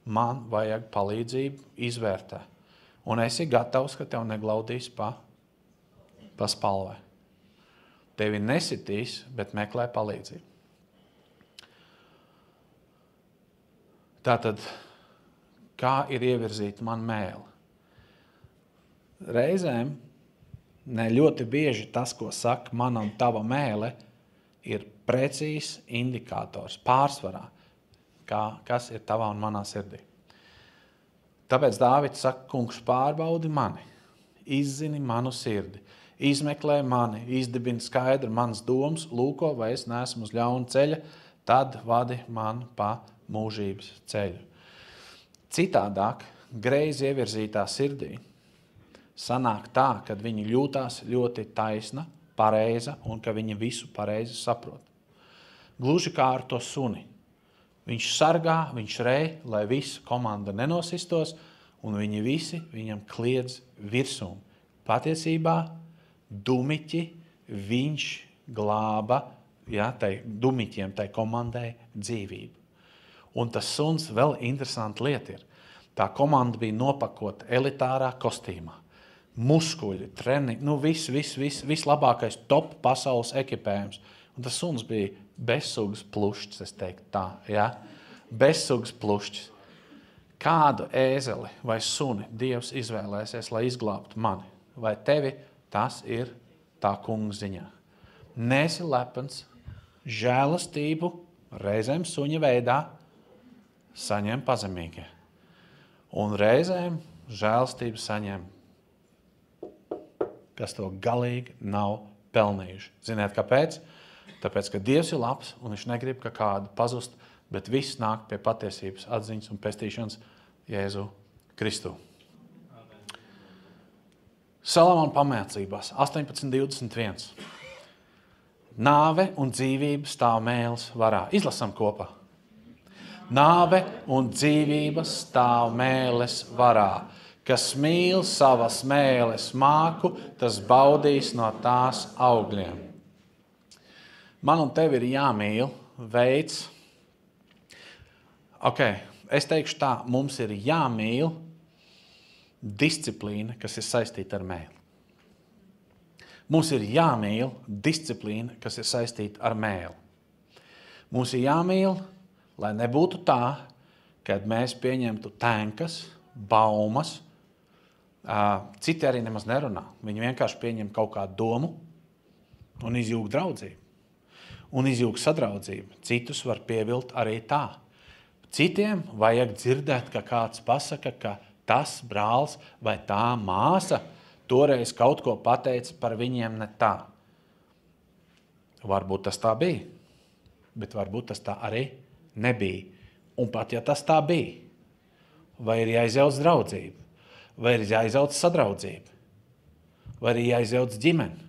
man vajag palīdzību, izvērtē. Un esi gatavs, ka tev neglaudīs pa spalvai. Tevi nesitīs, bet meklē palīdzību. Tātad, kā ir ievirzīta man mēle? Reizēm, ne ļoti bieži tas, ko saka mana un tava mēle, ir precīzs indikators pārsvarā, kas ir tavā un manā sirdī. Tāpēc Dāvids saka, kungs, pārbaudi mani, izzini manu sirdi, izmeklē mani, izdibini skaidri manas domas, lūko, vai es neesmu uz ļauna ceļa, tad vadi man pa mūžības ceļu. Citādāk, greizi ievirzītā sirdī sanāk tā, kad viņi jūtās ļoti taisna, pareiza un ka viņi visu pareizi saprot. Gluži kā ar to suni. Viņš sargā, viņš rej, lai visa komanda nenosistos un viņi visi viņam kliedz virsūm. Patiesībā dumiķi viņš glāba, tai dumiķiem, tai komandai dzīvību. Un tas suns vēl interesanta lieta ir. Tā komanda bija nopakota elitārā kostīmā. Muskuļi, treniņi, vislabākais top pasaules ekipējums. Un tas suns bija bezsugas plušķis, es teiktu tā, bezsugas plušķis. Kādu ēzeli vai suni Dievs izvēlēsies, lai izglābtu mani? Vai tevi tas ir tā kunga ziņā? Nesi lepens, žēlastību, reizēm suņa veidā, saņem pazemīgie. Un reizēm žēlastību saņem, kas to galīgi nav pelnījuši. Ziniet, kāpēc? Tāpēc, ka Dievs ir labs un viņš negrib, ka kādu pazust, bet viss nāk pie patiesības atziņas un pestīšanas Jēzu Kristu. Salamona pamācībās 18:21. Nāve un dzīvība stāv mēles varā. Izlasam kopā. Nāve un dzīvība stāv mēles varā. Kas mīl savas mēles māku, tas baudīs no tās augļiem. Man un tev ir jāmīl veids. Es teikšu tā, mums ir jāmīl disciplīna, kas ir saistīta ar mēli. Mums ir jāmīl disciplīna, kas ir saistīta ar mēli. Mums ir jāmīl, lai nebūtu tā, kad mēs pieņemtu tenkas, baumas. Citi arī nemaz nerunā. Viņi vienkārši pieņem kaut kādu domu un izjūg draudzību. Un izjūg sadraudzību. Citus var pievilt arī tā. Citiem vajag dzirdēt, ka kāds pasaka, ka tas brālis vai tā māsa toreiz kaut ko pateica par viņiem ne tā. Varbūt tas tā bija, bet varbūt tas tā arī nebija. Un pat ja tas tā bija, vai ir jāizjauc draudzība, vai ir jāizjauc sadraudzība, vai ir jāizjauc ģimeni,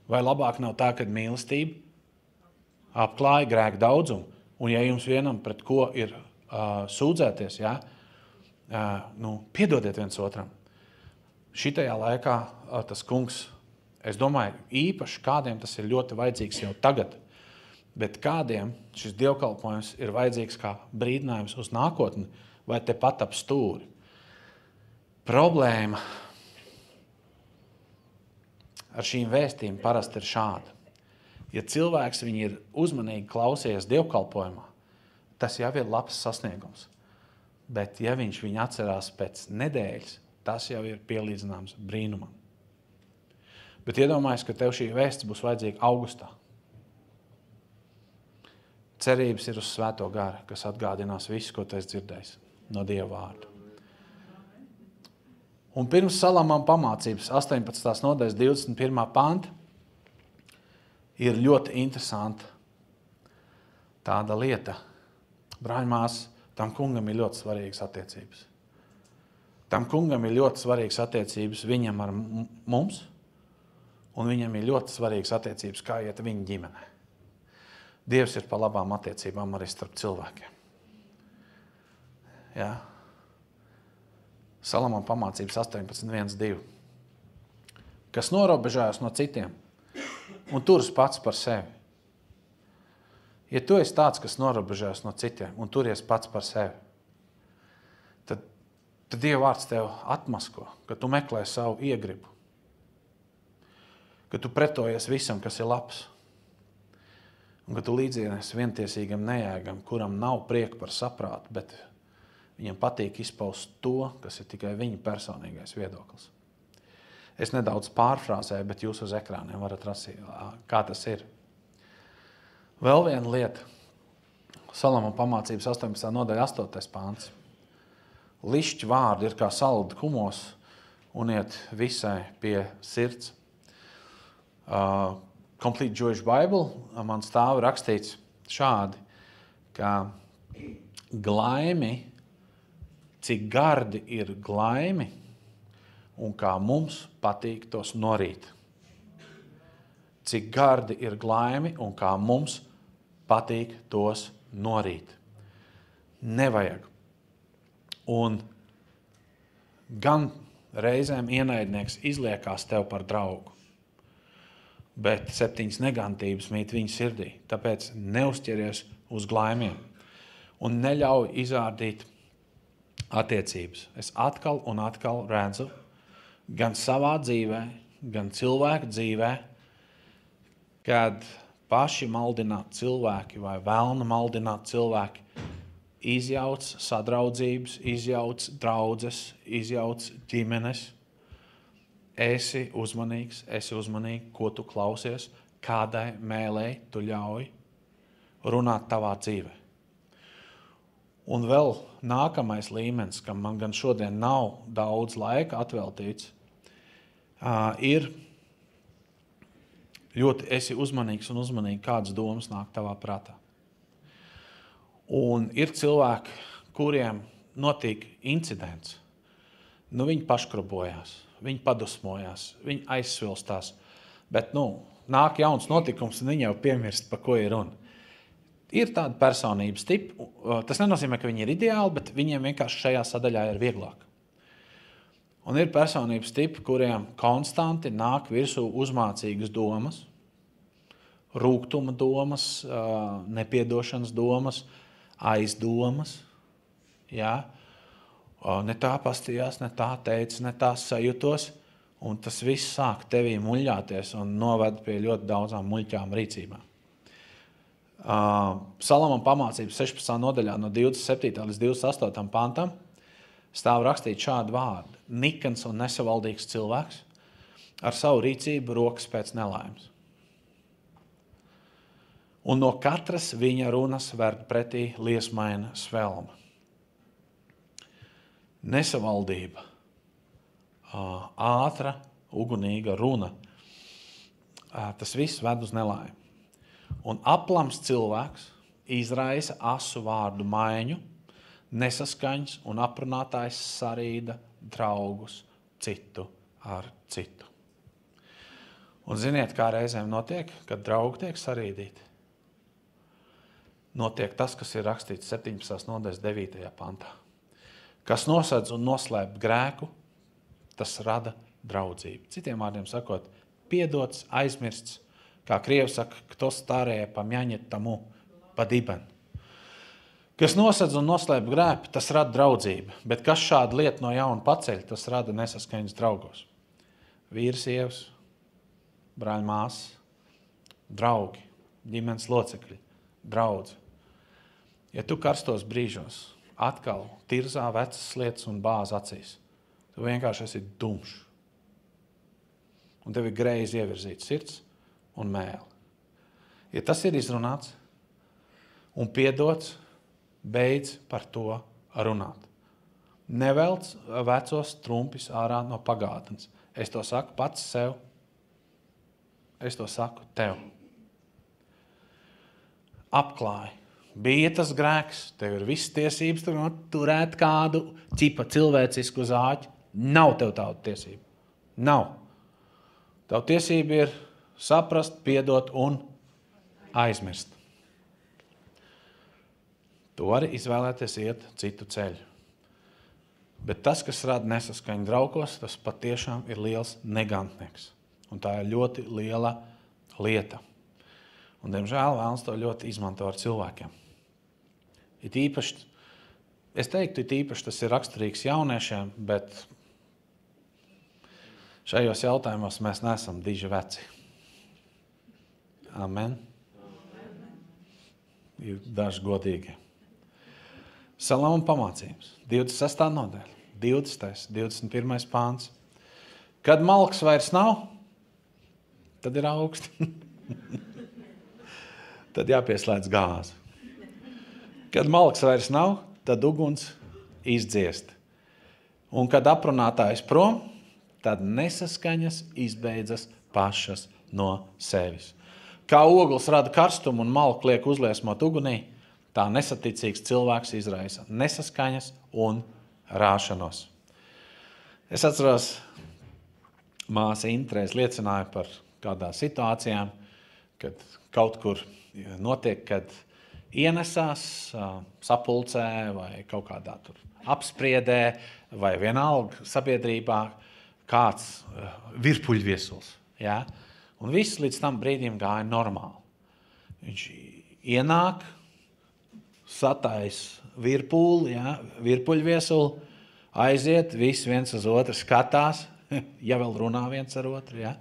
vai labāk nav tā, kad mīlestība apklāja grēku daudzumu, un ja jums vienam pret ko ir sūdzēties, piedodiet viens otram. Šitajā laikā tas kungs, es domāju, īpaši kādiem tas ir ļoti vajadzīgs jau tagad, bet kādiem šis dievkalpojums ir vajadzīgs kā brīdinājums uz nākotni vai tepat ap stūri. Problēma ar šīm vēstīm parasti ir šāda. Ja cilvēks viņi ir uzmanīgi klausījies dievkalpojumā, tas jau ir labs sasniegums. Bet ja viņš viņu atcerās pēc nedēļas, tas jau ir pielīdzināms brīnumam. Bet iedomājies, ka tev šī vēsts būs vajadzīga augustā. Cerības ir uz Svēto garu, kas atgādinās visu, ko tu esi dzirdējis no Dieva vārda. Un pirms Salamona pamācības 18. nodaļas 21. panta ir ļoti interesanta tāda lieta, brāļmās, tam kungam ir ļoti svarīgas attiecības. Tam kungam ir ļoti svarīgas attiecības viņam ar mums, un viņam ir ļoti svarīgas attiecības, kā iet viņa ģimenē. Dievs ir par labām attiecībām arī starp cilvēkiem. Ja? Salamam pamācības 18.1.2. Kas norobežojas no citiem un turas pats par sevi. Ja tu esi tāds, kas norobežojas no citiem un turies pats par sevi, tad Dieva vārds tev atmasko, ka tu meklē savu iegribu, ka tu pretojies visam, kas ir labs, un ka tu līdzinies vientiesīgam nejēgam, kuram nav prieka par saprātu, bet viņam patīk izpaust to, kas ir tikai viņa personīgais viedoklis. Es nedaudz pārfrāzēju, bet jūs uz ekrāniem varat rasīt, kā tas ir. Vēl viena lieta. Salamam pamācības 18. nodaļa 8. pāns. Lišķi vārdi ir kā saldi kumos un iet visai pie sirds. Complete Jewish Bible man stāv rakstīts šādi, ka glaimi, cik gardi ir glaimi un kā mums patīk tos norīt. Cik gardi ir glaimi un kā mums patīk tos norīt. Nevajag. Un gan reizēm ienaidnieks izliekās tev par draugu, bet 7 negantības mīt viņa sirdī. Tāpēc neuzķeries uz glaimiem un neļauj izārdīt attiecības. Es atkal un atkal redzu, gan savā dzīvē, gan cilvēku dzīvē, kad paši maldināt cilvēki vai vēlna maldināt cilvēki izjauc sadraudzības, izjauc draudzes, izjauc ģimenes. Esi uzmanīgi, ko tu klausies, kādai mēlei tu ļauj runāt tavā dzīvē. Un vēl nākamais līmenis, kam man gan šodien nav daudz laika atveltīts, ir ļoti esi uzmanīgs un uzmanīgi, kādas domas nāk tavā prātā. Un ir cilvēki, kuriem notiek incidents. Viņi paškrobojās, viņi padusmojās, viņi aizsvilstās. Bet nāk jauns notikums un viņi jau piemirst, par ko ir runa. Ir tāda personības tipa. Tas nenozīmē, ka viņi ir ideāli, bet viņiem vienkārši šajā sadaļā ir vieglāk. Un ir personības tipi, kuriem konstanti nāk virsū uzmācīgas domas, rūgtuma domas, nepiedošanas domas, aizdomas. Ja? Ne tā pastījās, ne tā teica, ne tā sajutos, un tas viss sāk tevī muļļāties un noved pie ļoti daudzām muļķām rīcībām. Salamam pamācības 16. nodaļā no 27. līdz 28. pantam stāv rakstīt šādu vārdu. Nikans un nesavaldīgs cilvēks ar savu rīcību rokas pēc nelaimes. Un no katras viņa runas verd pretī liesmaina svelma. Nesavaldība, ātra, ugunīga runa, tas viss ved uz nelaimi. Un aplams cilvēks izraisa asu vārdu maiņu, nesaskaņas un aprunātājs sarīda draugus citu ar citu. Un ziniet, kā reizēm notiek, kad draugi tiek sarīdīti? Notiek tas, kas ir rakstīts 17. nodaļas 9. pantā. Kas nosedz un noslēp grēku, tas rada draudzību. Citiem vārdiem sakot, piedots, aizmirsts, kā krievi saka, kto starēja pamjaņet tamu padiben. Kas nosedz un noslēp grēku, tas rada draudzību, bet kas šādu lietu no jauna paceļ, tas rada nesaskaņas draugos. Vīrs, sievas, brāļi, māsas, draugi, ģimenes locekļi, draudzi. Ja tu karstos brīžos atkal tirzā vecas lietas un bāz acīs, tu vienkārši esi dumšs. Un tev ir greizi ievirzīts sirds un mēli. Ja tas ir izrunāts un piedots, beidz par to runāt. Nevelc vecos trumpis ārā no pagātnes. Es to saku pats sev. Es to saku tev. Apklāj bija tas grēks, tev ir visas tiesības turēt kādu ķipa cilvēcisku zāķi. Nav tev tādu tiesību. Nav. Tev tiesība ir saprast, piedot un aizmirst. Tu vari izvēlēties iet citu ceļu. Bet tas, kas rada nesaskaņu draugos, tas patiešām ir liels negantnieks. Un tā ir ļoti liela lieta. Un, diemžēl, vēlams to ļoti izmanto ar cilvēkiem. Es teiktu, tas ir raksturīgs jauniešiem, bet šajos jautājumos mēs neesam diži veci. Amen. Ir daži godīgi. Salama pamācības, 26. nodaļa, 20. 21. pāns. Kad malks vairs nav, tad ir augsti. Tad jāpieslēdz gāzi. Kad malks vairs nav, tad uguns izdziest. Un kad aprunātājs prom, tad nesaskaņas izbeidzas pašas no sevis. Kā ogles rada karstumu un malku liek uzliesmot ugunī, tā nesaticīgs cilvēks izraisa nesaskaņas un rāšanos. Es atceros, māsa Intreiz liecināja par kādām situācijām, kad kaut kur notiek, kad ienesās sapulcē vai kaut kādā tur apspriedē vai vienalga sabiedrībā kāds virpuļviesuls. Ja? Un viss līdz tam brīdim gāja normāli. Viņš ienāk, satais virpuli, ja, virpuļviesuli, aiziet, visi viens uz otru skatās, ja vēl runā viens ar otru, ja,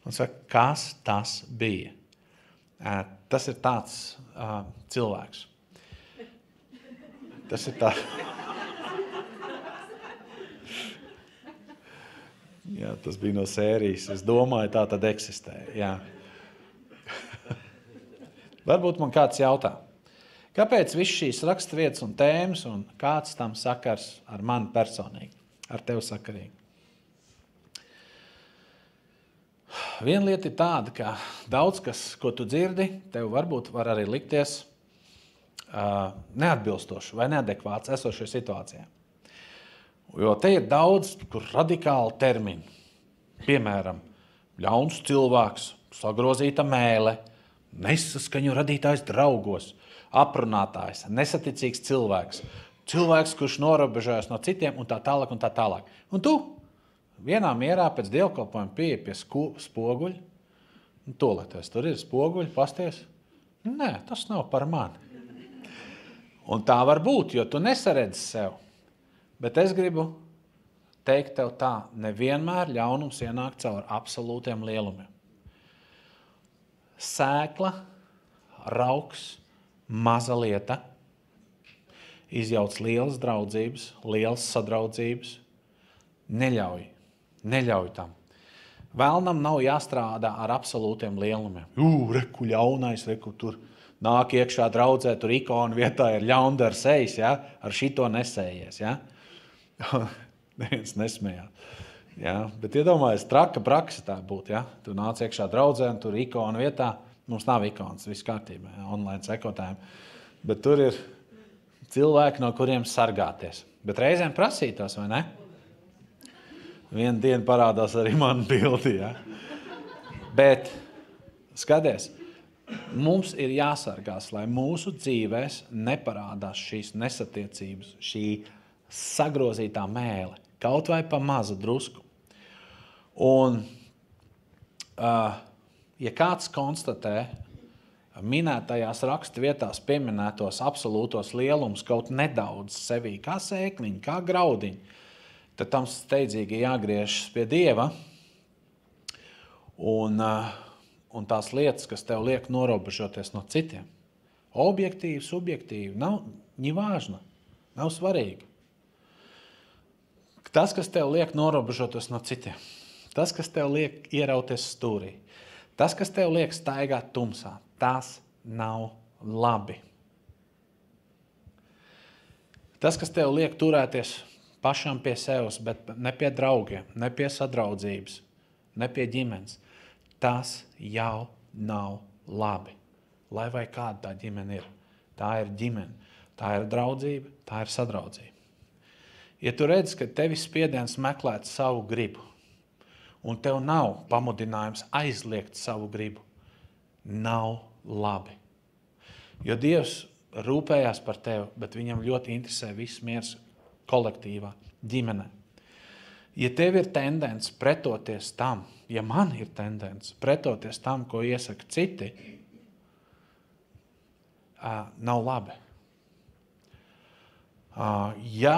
un saka, kas tas bija? Tas ir tāds cilvēks. Tas ir tā. Jā, tas bija no sērijas. Es domāju, tā tad eksistē. Jā. Varbūt man kāds jautā, kāpēc viss šīs raksturvietas un tēmas un kāds tam sakars ar mani personīgi, ar tevi sakarīgi? Viena lieta ir tāda, ka daudz kas, ko tu dzirdi, tev varbūt var arī likties neatbilstoši vai neadekvāts esošai situācijai. Jo te ir daudz, kur radikāli termini. Piemēram, ļauns cilvēks, sagrozīta mēle, nesaskaņu radītājs draugos, aprunātājs, nesaticīgs cilvēks, cilvēks, kurš norobežojas no citiem un tā tālāk un tā tālāk. Un tu vienā mierā pēc dievkalpojuma pieeja pie spoguļa, un tolēties, tur ir spoguļi, pasties. Nē, tas nav par mani. Un tā var būt, jo tu nesaredzi sev. Bet es gribu teikt tev tā, nevienmēr ļaunums ienāk caur absolūtiem lielumiem. Sēkla, rauks, maza lieta, izjauc lielas draudzības, lielas sadraudzības, neļauj tam. Vēlnam nav jāstrādā ar absolūtiem lielumiem. Reku ļaunais, reku tur nāk iekšā draudzē, tur ikonu vietā ir ļaundara sejas, ja? Ar šito nesējies, ja? Neviens nesmējās. Ja? Bet iedomājies, traka praksa tā būtu. Ja? Tu nāc iekšā draudzē un tur ikonu vietā. Mums nav ikonas, viss kārtībā, ja? Online sekotājiem. Bet tur ir cilvēki, no kuriem sargāties. Bet reizēm prasītos, vai ne? Vienu dienu parādās arī man bildi. Ja? Bet, skaties, mums ir jāsargās, lai mūsu dzīvēs neparādās šīs nesatiecības, šī sagrozītā mēle, kaut vai pa mazu drusku. Un, ja kāds konstatē minētajās rakstvietās pieminētos absolūtos lielumus kaut nedaudz sevī, kā sēkliņi, kā graudiņi, tad tam steidzīgi jāgriežas pie Dieva un tās lietas, kas tev liek norobežoties no citiem. Objektīvi, subjektīvi, nav ņivāžna, nav svarīgi. Tas, kas tev liek norobežoties no citiem, tas, kas tev liek ierauties stūrī, tas, kas tev liek staigāt tumsā, tas nav labi. Tas, kas tev liek turēties pašam pie sevis, bet ne pie draugiem, ne pie sadraudzības, ne pie ģimenes, tas jau nav labi. Lai vai kāda tā ģimene ir. tā ir ģimene, tā ir draudzība, tā ir sadraudzība. Ja tu redzi, ka tevi spiediens meklēt savu gribu, un tev nav pamudinājums aizliegt savu gribu, nav labi. Jo Dievs rūpējās par tevi, bet viņam ļoti interesē viss miers kolektīvā, ģimenē. Ja tev ir tendence pretoties tam, ja man ir tendence pretoties tam, ko iesaka citi, nav labi. Ja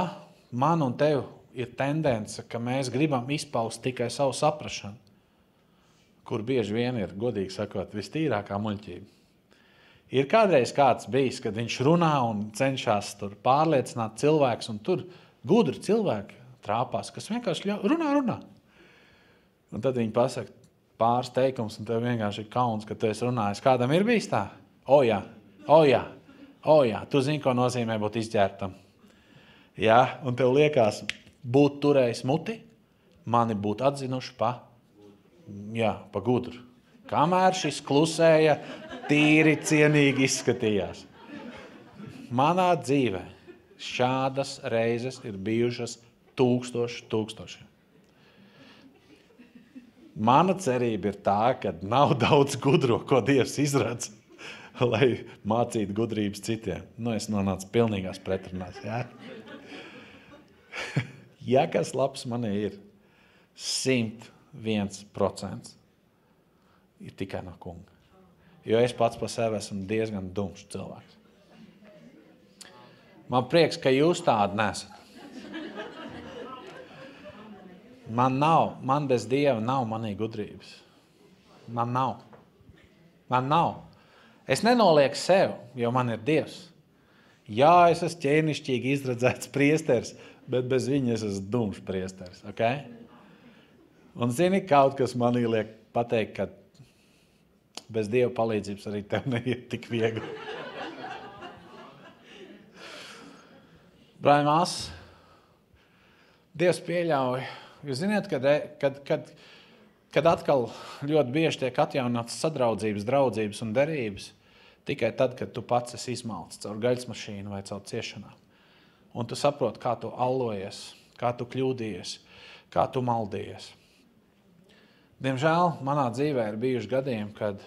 man un tev ir tendence, ka mēs gribam izpaust tikai savu saprašanu, kur bieži vien ir, godīgi sakot, vistīrākā muļķība. Ir kādreiz kāds bijis, kad viņš runā un cenšas tur pārliecināt cilvēks, un tur gudri cilvēki trāpās, kas vienkārši runā. Un tad viņi pasaka pāris teikums, un tev vienkārši ir kauns, ka tu esi runājis. Kādam ir bijis tā? O jā, tu zini, ko nozīmē būt izģērbtam. Jā, un tev liekas, būt turējis muti, mani būtu atzinuši pa gudru. Kamēr šis klusēja, tīri cienīgi izskatījās. Manā dzīvē šādas reizes ir bijušas tūkstošiem. Mana cerība ir tā, ka nav daudz gudro, ko Dievs izradz, lai mācītu gudrības citiem. Es nonācu pilnīgās pretrunās. Jā? Ja kas labs manī ir, 101% ir tikai no kunga. Jo es pats par sevi esmu diezgan dumšs cilvēks. Man prieks, ka jūs tādi nesat. Man bez Dieva nav manī gudrības. Man nav. Es nenolieku sev, jo man ir Dievs. Jā, es esmu ķēnišķīgi izredzēts priesteris, bet bez viņa es esmu dumšs priesteris. Okay? Un zini, kaut kas manī liek pateikt, ka bez Dieva palīdzības arī tev neiet tik viegli. Brāļi, Dievs pieļauj. Jūs ziniet, kad atkal ļoti bieži tiek atjaunotas sadraudzības, draudzības un derības, tikai tad, kad tu pats esi izmalcis caur gaļasmašīnu vai caur ciešanām. Un tu saproti, kā tu allojies, kā tu kļūdījies, kā tu maldījies. Diemžēl manā dzīvē ir bijuši gadījumi, kad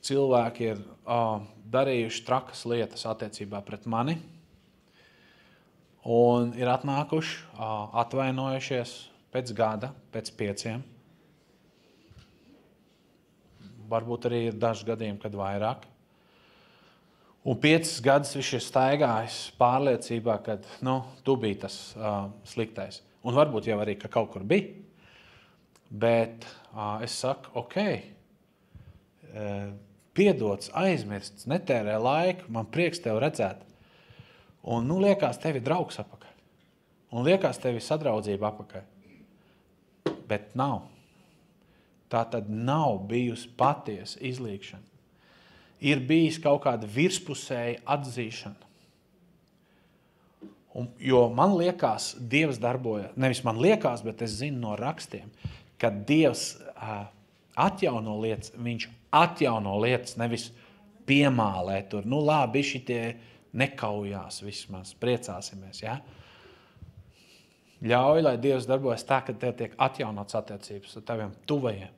cilvēki ir darījuši trakas lietas attiecībā pret mani un ir atnākuši, atvainojušies pēc gada, pēc 5. Varbūt arī ir daži gadījumi, kad vairāk. Un 5 gadus viņš ir staigājis pārliecībā, ka tu biji tas sliktais. Un varbūt jau arī, ka kaut kur bija. Bet es saku, piedots, aizmirsts, netērē laiku, man prieks tev redzēt. Un liekas tevi draugs apakaļ. Un liekas tevi sadraudzība apakaļ. Bet nav. Tā tad nav bijusi patiesa izlīgšana. Ir bijis kaut kāda virspusēja atzīšana. Jo man liekas, Dievs darbojas, nevis man liekas, bet es zinu no rakstiem, ka Dievs atjauno lietas, viņš atjauno lietas, nevis piemālē tur. Labi, šitie nekaujās vismaz, priecāsimies, ja? Ļauj, lai Dievs darbojas tā, ka tev tiek atjaunots attiecības ar taviem tuvajiem,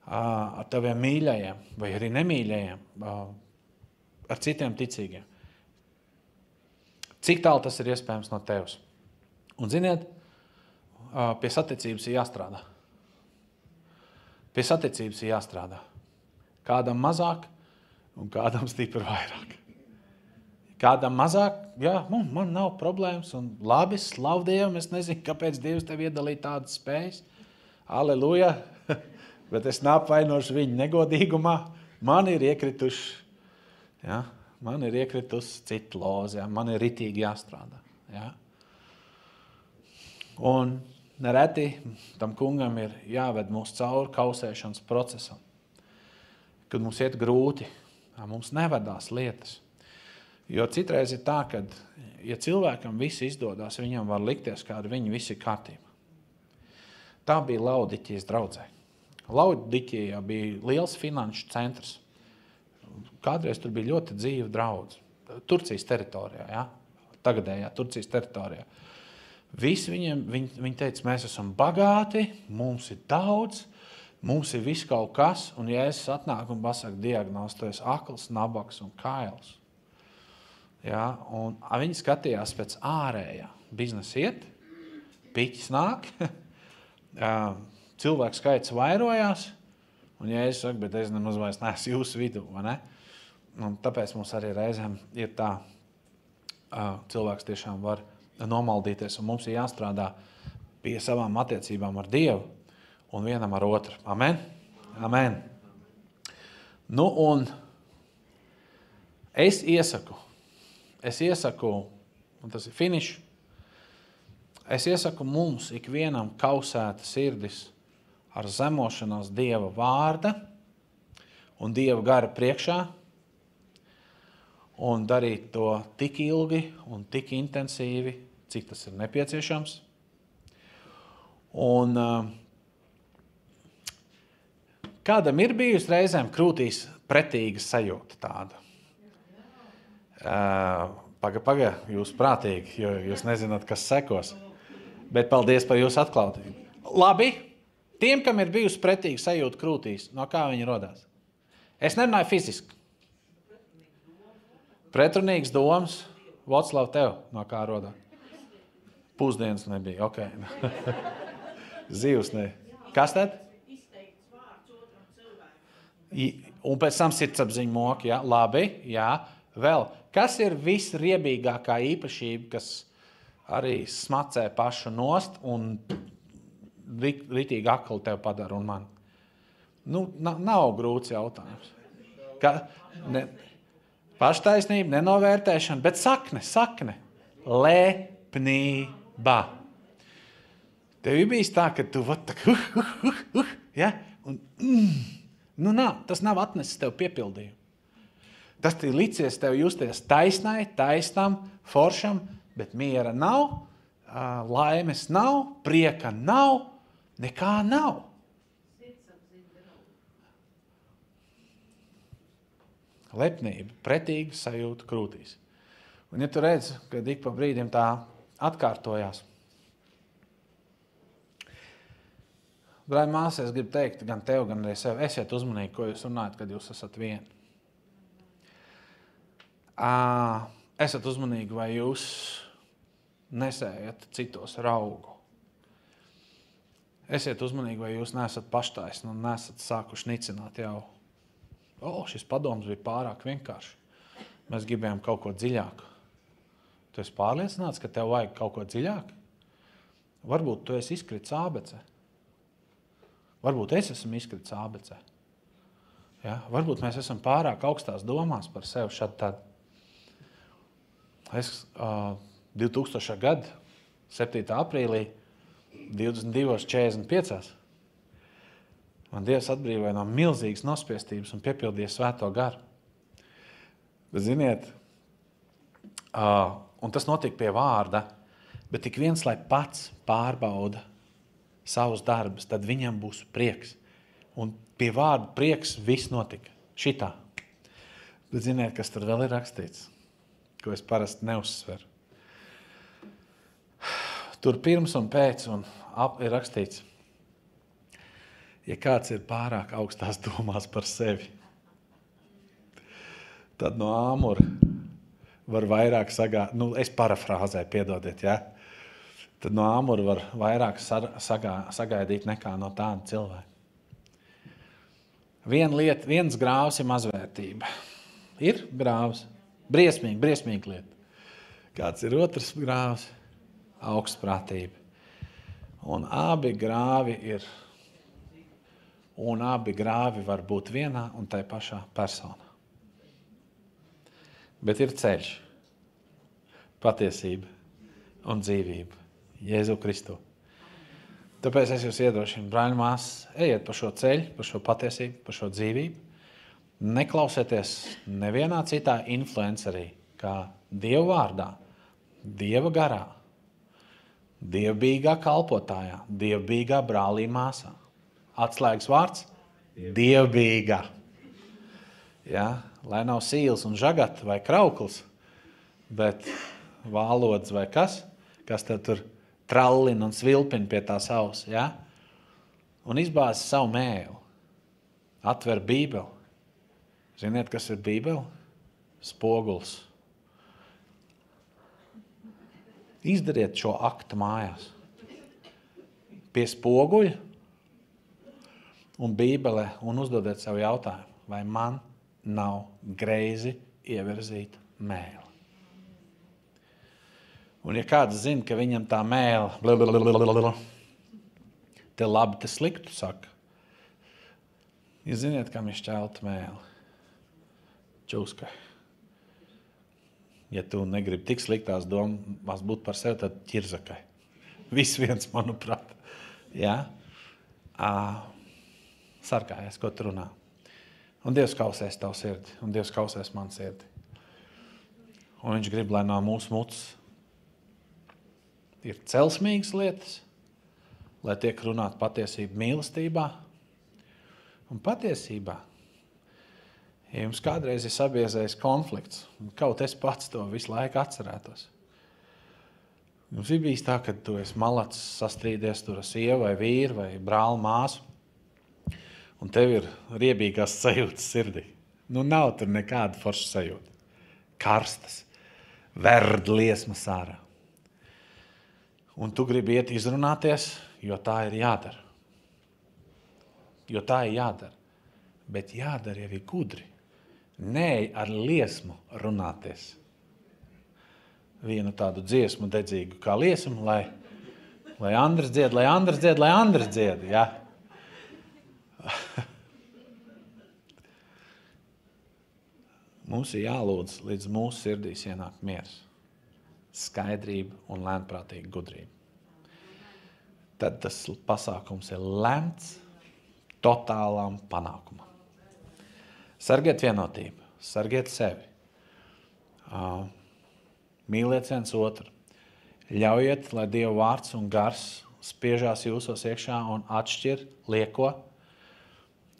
ar taviem mīļajiem vai arī nemīļajiem, ar citiem ticīgiem. Cik tālu tas ir iespējams no tevs? Un ziniet, pie saticības ir jāstrādā. Pie saticības ir jāstrādā. Kādam mazāk un kādam stipri vairāk. Kādam mazāk, man nav problēmas un labi, slavu Dievam, es nezinu, kāpēc Dievs tev iedalīja tādas spējas. Aleluja, bet es neapvainošu viņu negodīgumā. Man ir iekrituši, man ir iekritusi cita loze, man ir ritīgi jāstrādā. Ja? Un nereti tam kungam ir jāved mūs cauri kausēšanas procesam. Kad mums iet grūti, mums nevedās lietas. Jo citreiz ir tā, ka, ja cilvēkam viss izdodas, viņam var likties, kā ar viņu viss ir kārtībā. Tā bija Laodiķijas draudzē. Laodiķijā bija liels finanšu centrs. Kādreiz tur bija ļoti dzīva draudze. Turcijas teritorijā, ja? Tagadējā Turcijas teritorijā. Visi viņi teica, mēs esam bagāti, mums ir daudz, mums ir viss kaut kas, un ja es atnāku un pasaka diagnozi, tu esi akls, nabaks un kails. Ja? Un viņi skatījās pēc ārējā. Biznesa iet, piķis nāk, cilvēku skaits vairojās, un ja es saku, bet es nemaz vairs neesmu jūsu vidū, vai ne? Un tāpēc mums arī reizēm ir tā, cilvēks tiešām var nomaldīties, un mums ir jāstrādā pie savām attiecībām ar Dievu un vienam ar otru. Amen? Amen. Nu, un es iesaku, un tas ir finišs, es iesaku mums ikvienam kausēt sirdis ar zemošanos Dieva vārda un Dieva gara priekšā, un darīt to tik ilgi un tik intensīvi, cik tas ir nepieciešams. Un kādam ir bijusi reizēm krūtīs pretīga sajūta tāda? Paga, jūs prātīgi, jo jūs nezināt, kas sekos. Bet paldies par jūsu atklātību. Labi, tiem, kam ir bijusi pretīga sajūta krūtīs, no kā viņi rodās? Es nerunāju fiziski. Pretrunīgs domas, Voclav, tev no kā rodā? Pusdienas nebija, ok. Zivs ne. Kas tad? Izteikts vārds otram cilvēkam. Un pēc tam sirdsapziņa moka, jā, labi, jā. Vēl, kas ir visriebīgākā īpašība, kas arī smacē pašu nost un ritīgi akli tev padara un man? Nu, nav grūts jautājums. Paštaisnība, nenovērtēšana, bet sakne. Lepnība. Tev ir bijis tā, ka tu ja? Un, nu nav, tas nav atnesis tev piepildījumu. Tas ir licies tev justies taisnai, taisnam, foršam, bet miera nav, laimes nav, prieka nav, nekā nav. Lepnība, pretīga sajūta krūtīs. Un ja tu redzi, ka ik pa brīdim tā atkārtojās. Brāļi, māsas, es gribu teikt gan tev, gan arī sev, esiet uzmanīgi, ko jūs runājat, kad jūs esat vieni. Esat uzmanīgi, vai jūs nesējat citos raugu. Esiet uzmanīgi, vai jūs neesat paštaisni un neesat sākuši nicināt jau. Šis padoms bija pārāk vienkārši. Mēs gribējām kaut ko dziļāku. Tu esi pārliecināts, ka tev vajag kaut ko dziļāku? Varbūt tu esi izkritis ABC. Varbūt es esmu izkritis ABC. Ja? Varbūt mēs esam pārāk augstās domās par sevi šad tad. Es 2000. gada 7. aprīlī 22:45. Man Dievs atbrīvoja no milzīgas nospiestības un piepildīja svēto garu. Bet ziniet, un tas notika pie vārda, bet tik viens, lai pats pārbauda savus darbus, tad viņam būs prieks. Un pie vārda prieks viss notika. Šitā. Bet ziniet, kas tur vēl ir rakstīts, ko es parasti neuzsveru. Tur pirms un pēc un ir rakstīts, ja kāds ir pārāk augstās domās par sevi, tad no āmura var vairāk es parafrāzēju, piedodiet, ja? Tad no āmura var vairāk sagaidīt nekā no tāda cilvēka. Viens grāvs ir mazvērtība. Ir grāvs, briesmīgi lieta. Kāds ir otrs grāvs? Augstprātība. Un abi grāvi var būt vienā un tai pašā personā. Bet ir ceļš, patiesība un dzīvība. Jēzu Kristu. Tāpēc es jūs iedrošinu, brāļi, māsas, ejiet pa šo ceļu, pa šo patiesību, pa šo dzīvību. Neklausieties nevienā citā influencerī, kā Dieva vārdā, Dieva garā, dievbijīgā kalpotājā, dievbijīgā brālī māsā. Atslēgas vārds – dievbijīgā. Ja? Lai nav sīls un žagata vai kraukls, bet vālods vai kas tev tur trallina un svilpina pie tās auss, ja? Un izbāzi savu mēli. Atver Bībeli. Ziniet, kas ir Bībeli? Spoguls. Izdariet šo aktu mājās. Pie spoguļa un Bībelē un uzdodiet savu jautājumu, vai man nav greizi ievirzīt mēli. Un ja kāds zina, ka viņam tā mēle te labi, te sliktu saka, ja ziniet, kam ir šķelta mēle? Čūskai. Ja tu negribi tik sliktās domās būt par sevi, tad ķirzakai. Viss viens, manuprāt. Ja? Sargājies, ko tu runā. Un Dievs kausēs tavu sirdi, un Dievs kausēs man sirdi. Un viņš grib, lai no mūsu mutes ir celsmīgas lietas, lai tiek runāt patiesība mīlestībā. Un patiesībā, ja jums kādreiz ir sabiezējis konflikts, kaut es pats to visu laiku atcerētos. Jums ir bijis tā, ka tu esi malacis, sastrīdies tur ar sievu vai vīru vai brāli māsu, un tev ir riebīgās sajūtas sirdī. Nu, nav tur nekāda forša sajūta. Karstas, verd liesmas ārā. Un tu gribi iet izrunāties, jo tā ir jādara. Jo tā ir jādara. Bet jādara jau ir gudri. Nē, ar liesmu runāties. Vienu tādu dziesmu dedzīgu kā liesmu, lai Andris dzied, lai Andris dzied, lai Andris dzied. Ja? Mums ir jālūdz, līdz mūsu sirdīs ienāk miers, skaidrība un lēnprātīga gudrība. Tad tas pasākums ir lemts totālām panākumam. Sargiet vienotību, sargiet sevi, mīliet viens otru, ļaujiet, lai Dieva vārds un gars spiežās jūsos iekšā un atšķir lieko,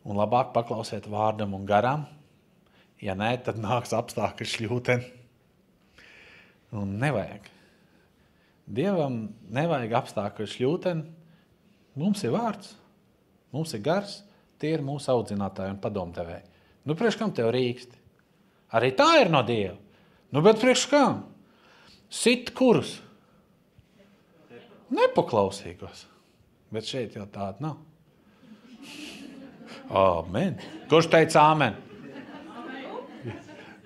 un labāk paklausiet vārdam un garam. Ja nē, tad nāks apstākļu šļūteni. Un nevajag. Dievam nevajag apstākļu šļūteni. Mums ir vārds, mums ir gars, tie ir mūsu audzinātāji un padomdevēji. Nu, priekš kam tev rīksti? Arī tā ir no Dieva. Nu, bet priekš kam? Sit kurus? Nepaklausīgos. Bet šeit jau tāda nav. Amen. Kurš teica amen?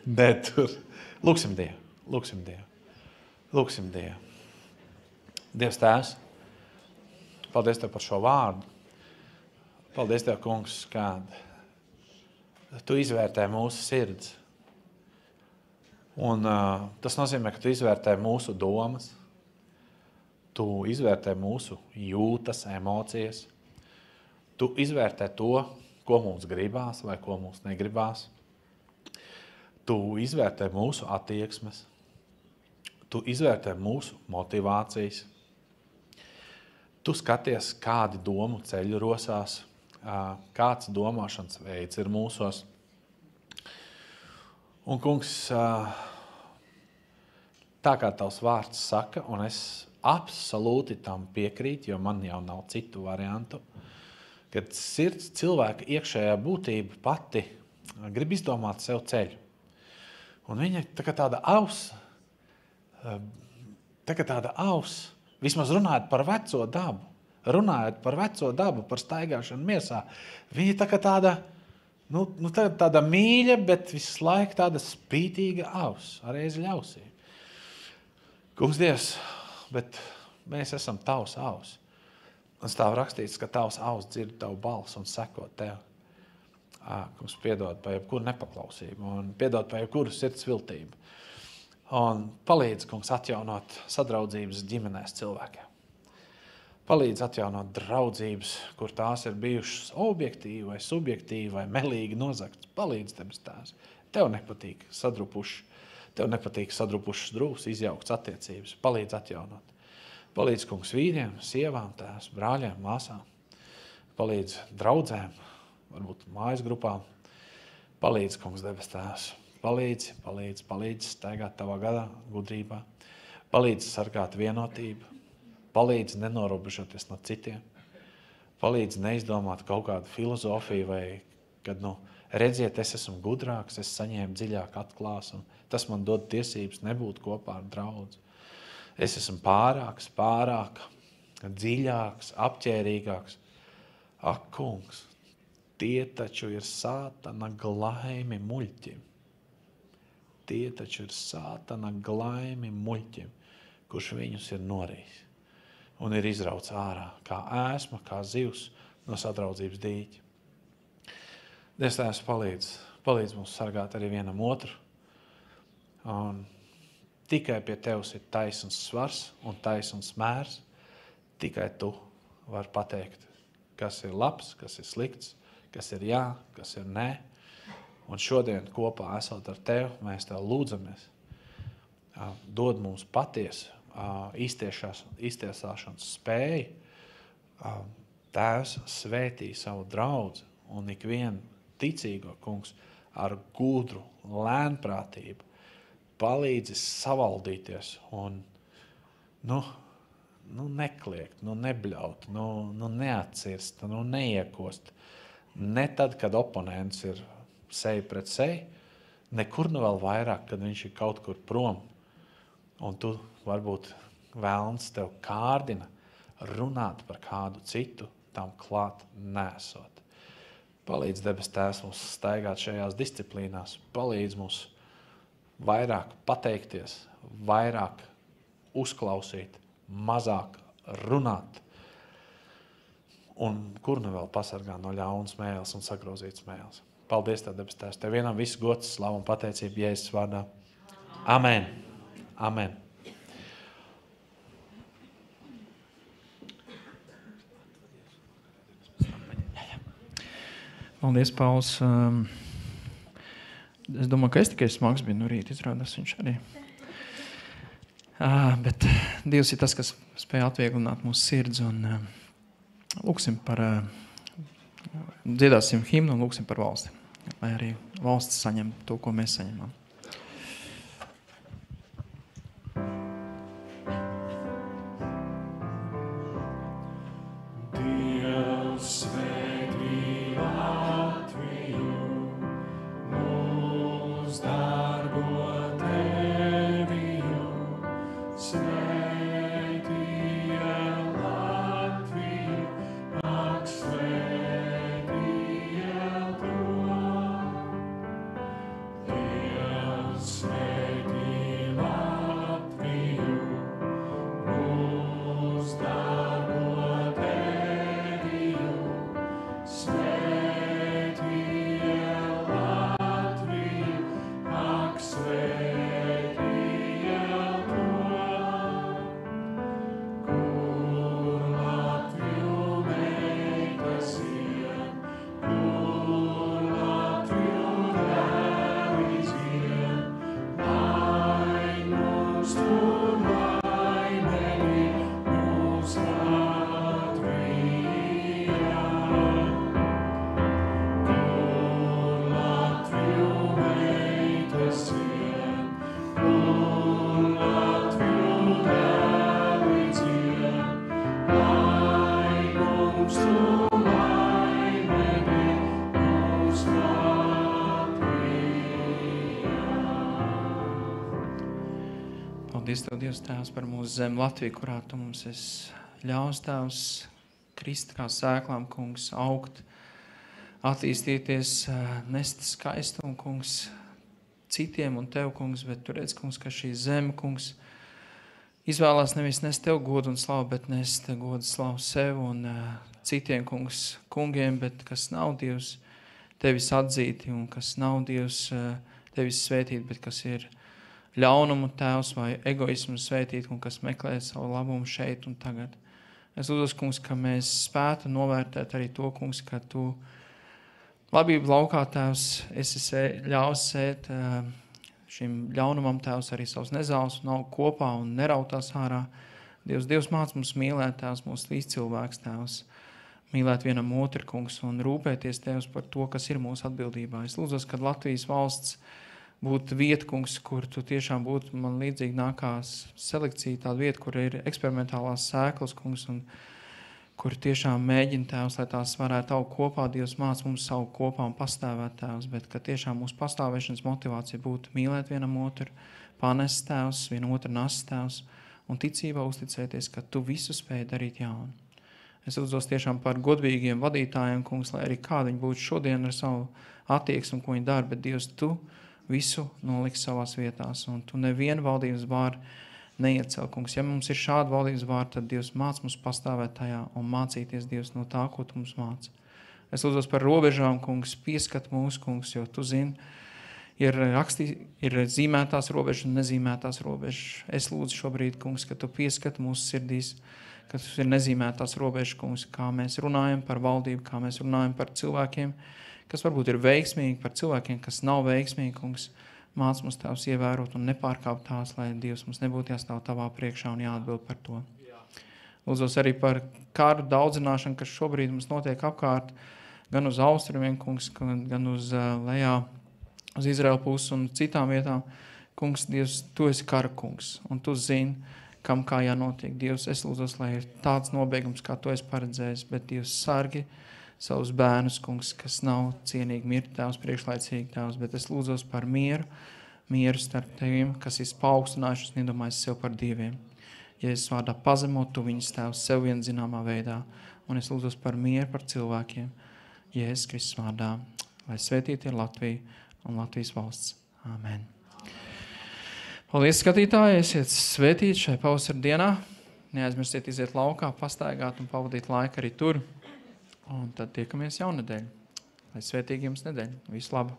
Nē, tur. Lūksim Dievu. Lūksim Dievu. Lūksim Dievu. Dievs Tēvs, paldies Tev par šo vārdu. Paldies Tev, kungs, kad Tu izvērtē mūsu sirds. Un tas nozīmē, ka Tu izvērtē mūsu domas. Tu izvērtē mūsu jūtas, emocijas. Tu izvērtē to, ko mums gribās vai ko mums negribās. Tu izvērtē mūsu attieksmes. Tu izvērtē mūsu motivācijas. Tu skaties, kādi domu ceļi rosās, kāds domāšanas veids ir mūsos. Un, kungs, tā kā Tavs vārds saka, un es absolūti tam piekrītu, jo man jau nav citu variantu, kad sirds cilvēka iekšējā būtība pati grib izdomāt sev ceļu. Un viņa tāda aus, vismaz runājot par veco dabu, par staigāšanu miesā, viņa tāda mīļa, bet visu laiku tāda spītīga aus, ar ēzeļa ausī. Kungs Dievs, bet mēs esam Tavs aus. Un stāv rakstīts, ka Tavs aus dzird Tavu balsi un seko Tev. Kungs, piedod par jebkuru nepaklausību un piedod par jebkuru sirds viltību. Un palīdz, kungs, atjaunot sadraudzības ģimenēs cilvēkiem. Palīdz atjaunot draudzības, kur tās ir bijušas objektīvi vai subjektīvi vai melīgi nozagts. Palīdz, Debes Tēvs. Tev nepatīk sadrupušas drūs, izjaukts attiecības. Palīdz atjaunot. Palīdz, kungs, vīriem, sievām, tēvs, brāļiem, māsām. Palīdz draudzēm, varbūt mājas grupām. Palīdz, kungs, Debes Tēvs. palīdzi staigāt tavā gadā, gudrībā, palīdzi sargāt vienotību, palīdzi nenorobežoties no citiem, palīdzi neizdomāt kaut kādu filozofiju vai, kad, redziet, es esmu gudrāks, es saņēmu dziļāku atklāsmu, tas man dod tiesības nebūt kopā ar draudzi. Es esmu pārāk, dziļāks, apķērīgāks. Ak, kungs, tie taču ir sātana glaimi muļķim. Kurš viņus ir norījis un ir izrauts ārā, kā ēsma, kā zivs no sadraudzības dīķa. Dievs Tēvs palīdz mums sargāt arī vienam otru. Un tikai pie Tevs ir taisns svars un taisns mērs. Tikai Tu vari pateikt, kas ir labs, kas ir slikts, kas ir jā, kas ir nē. Un šodien kopā esot ar Tev, mēs Tev lūdzamies. Dod mums patiesu iztiesāšanas spēju. Tēvs svētī savu draudzi un ikvienu ticīgo, kungs, ar gudru, lēnprātību palīdzi savaldīties un nekliegt, nebļaut, neatcirst, neiekost. Ne tad, kad oponents ir seju pret seju, nekur vēl vairāk, kad viņš ir kaut kur prom. Un tu varbūt vēlns tev kārdina runāt par kādu citu, tam klāt nesot. Palīdz debes Tēvs mums staigāt šajās disciplīnās, palīdz mums vairāk pateikties, vairāk uzklausīt, mazāk runāt. Un kur vēl pasargā no ļaunas mēles un sagrozītas mēles. Paldies Tev, debes Tēvs. Tev vienam visu gods, slavu un pateicību Jēzus vārdā. Amen. Amen. Paldies, Pauls. Es domāju, ka es tikai smags biju no rīta, izrādās viņš arī. Bet Dievs ir tas, kas spēj atvieglināt mūsu sirds un lūksim par, dziedāsim himnu un lūksim par valsti, lai arī valsts saņem to, ko mēs saņemam. Paldies Tev, Dievs Tēvs, par mūsu zemi Latviju, kurā Tu mums esi ļaus, Tēvs, krist kā sēklām, kungs, augt, attīstīties, nest skaistumu, kungs, citiem un Tev, kungs, bet Tu redz, kungs, ka šī zeme, kungs, izvēlās nevis nest Tev godu un slavu, bet nest godu slavu sev un citiem, kungs, kungiem, bet kas nav Dievs Tevis atzīti un kas nav Dievs Tevis svētīt, bet kas ir ļaunumu tēvs vai egoismu svētīt un kas meklē savu labumu šeit un tagad. Es lūdzu, kungs, ka mēs spētu novērtēt arī to, kungs, ka Tu labību laukā, tēvs, esi ļaus sēt šim ļaunumam, tēvs, arī savus nezāles un aug kopā un nerautās ārā. Dievs māc mums mīlēt, tēvs, mūsu līdzcilvēks, tēvs, mīlēt vienam otru, kungs, un rūpēties, tēvs, par to, kas ir mūsu atbildībā. Es lūdzu, ka Latvijas valsts būtu vieta, kungs, kur tu tiešām būtu man līdzīgi nākās selekcija, tāda vieta, kur ir eksperimentālās sēklas, kungs, un kur tiešām mēģina Tēvs, lai tās varētu augt kopā. Dievs māc mums augt kopā un pastāvēt, Tēvs, bet ka tiešām mūsu pastāvēšanas motivācija būtu mīlēt vienam otru, panest, Tēvs, vienu otru nest, Tēvs, un ticībā uzticēties, ka tu visu spēj darīt jaunu. Es lūdzos tiešām par godīgiem vadītājiem, kungs, lai arī kādi viņi būtu šodien ar savu attieksmi, ko viņi dara, bet Dievs, tu visu noliksi savās vietās, un tu nevienu valdības vāru neiecel, kungs. Ja mums ir šāda valdības vāra, tad Dievs māc mums pastāvēt tajā un mācīties, Dievs, no tā, ko tu mums māc. Es lūdzos par robežām, kungs, pieskat mūsu, kungs, jo tu zini, ir zīmētās robežas un nezīmētās robežas. Es lūdzu šobrīd, kungs, ka tu pieskat mūsu sirdīs, ka tas ir nezīmētās robežas, kungs, kā mēs runājam par valdību, kā mēs runājam par cilvēkiem, kas varbūt ir veiksmīgi, par cilvēkiem, kas nav veiksmīgi, kungs. Māc mums Tēvs ievērot un nepārkāpt tās, lai Dievs mums nebūtu jāstāv tavā priekšā un jāatbild par to. Lūdzos arī par kāru daudzināšanu, kas šobrīd mums notiek apkārt, gan uz austrumiem, kungs, gan uz lejā, uz Izraēlu pusi un citām vietām. Kungs, Dievs, tu esi kara kungs, un tu zini, kam kā jānotiek. Dievs, es lūdzos, lai ir tāds nobeigums, kā tu esi paredzējis, bet Dievs sargi savus bērnus, kungs, kas nav cienīgi mirt, Tēvs, priekšlaicīgi, Tēvs, bet es lūdzos par mieru starp teviem, kas ir paaugstinājušas un iedomājas sev par dieviem. Jēzus vārdā pazemot tu viņus, Tēvs, sev vien zināmā veidā, un es lūdzos par mieru par cilvēkiem. Jēzus Kristus vārdā, lai svētīti ir Latvija un Latvijas valsts. Amen. Paldies, skatītāji, esiet svētīti šai pavasara dienā. Neaizmirstiet iziet laukā, pastaigāt un pavadīt laiku arī tur. Un tad tiekamies jaunedēļ. Lai svētīgi jums nedēļa. Visu labu!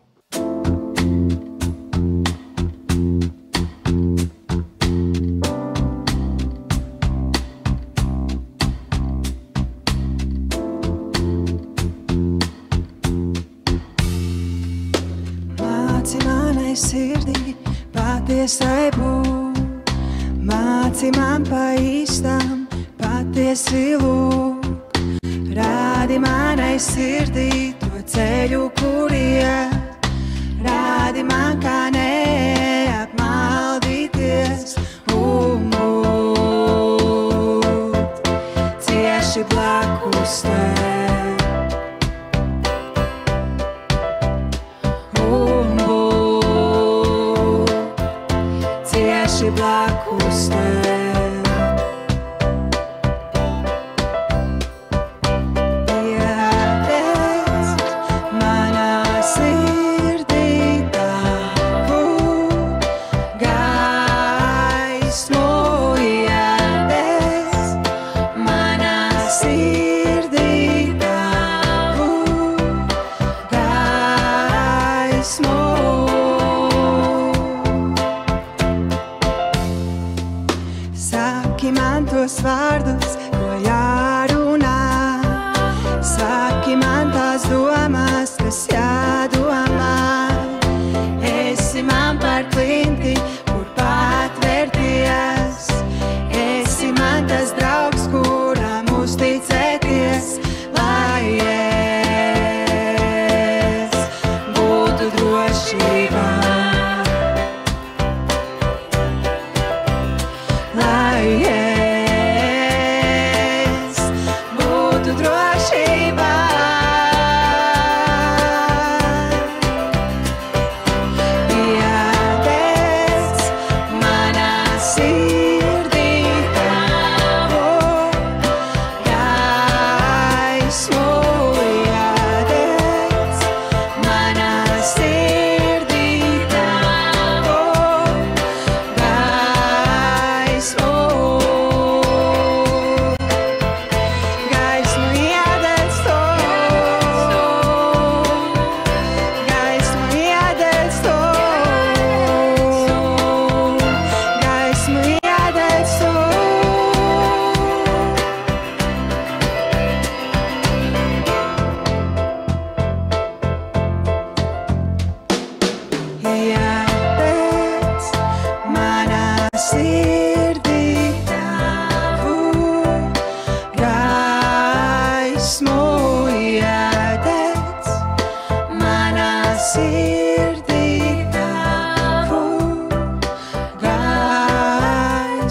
Māci manai sirdī patiesai būt, māci man pa īstām patiesi lūk. Rādi manai sirdī to ceļu, kur iet, rādi man, kā neapmaldīties un būt cieši blakus tev. Un būt cieši blakus tev. Vārdus, ko jārunā, saki man tās domas, kas jādomā. Esi man par klinti, kur patvērties, esi man tas draugs, kuram uzticēties, lai es būtu drošībā. Lai es drošībā.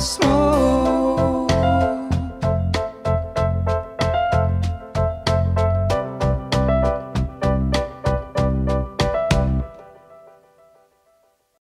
esmu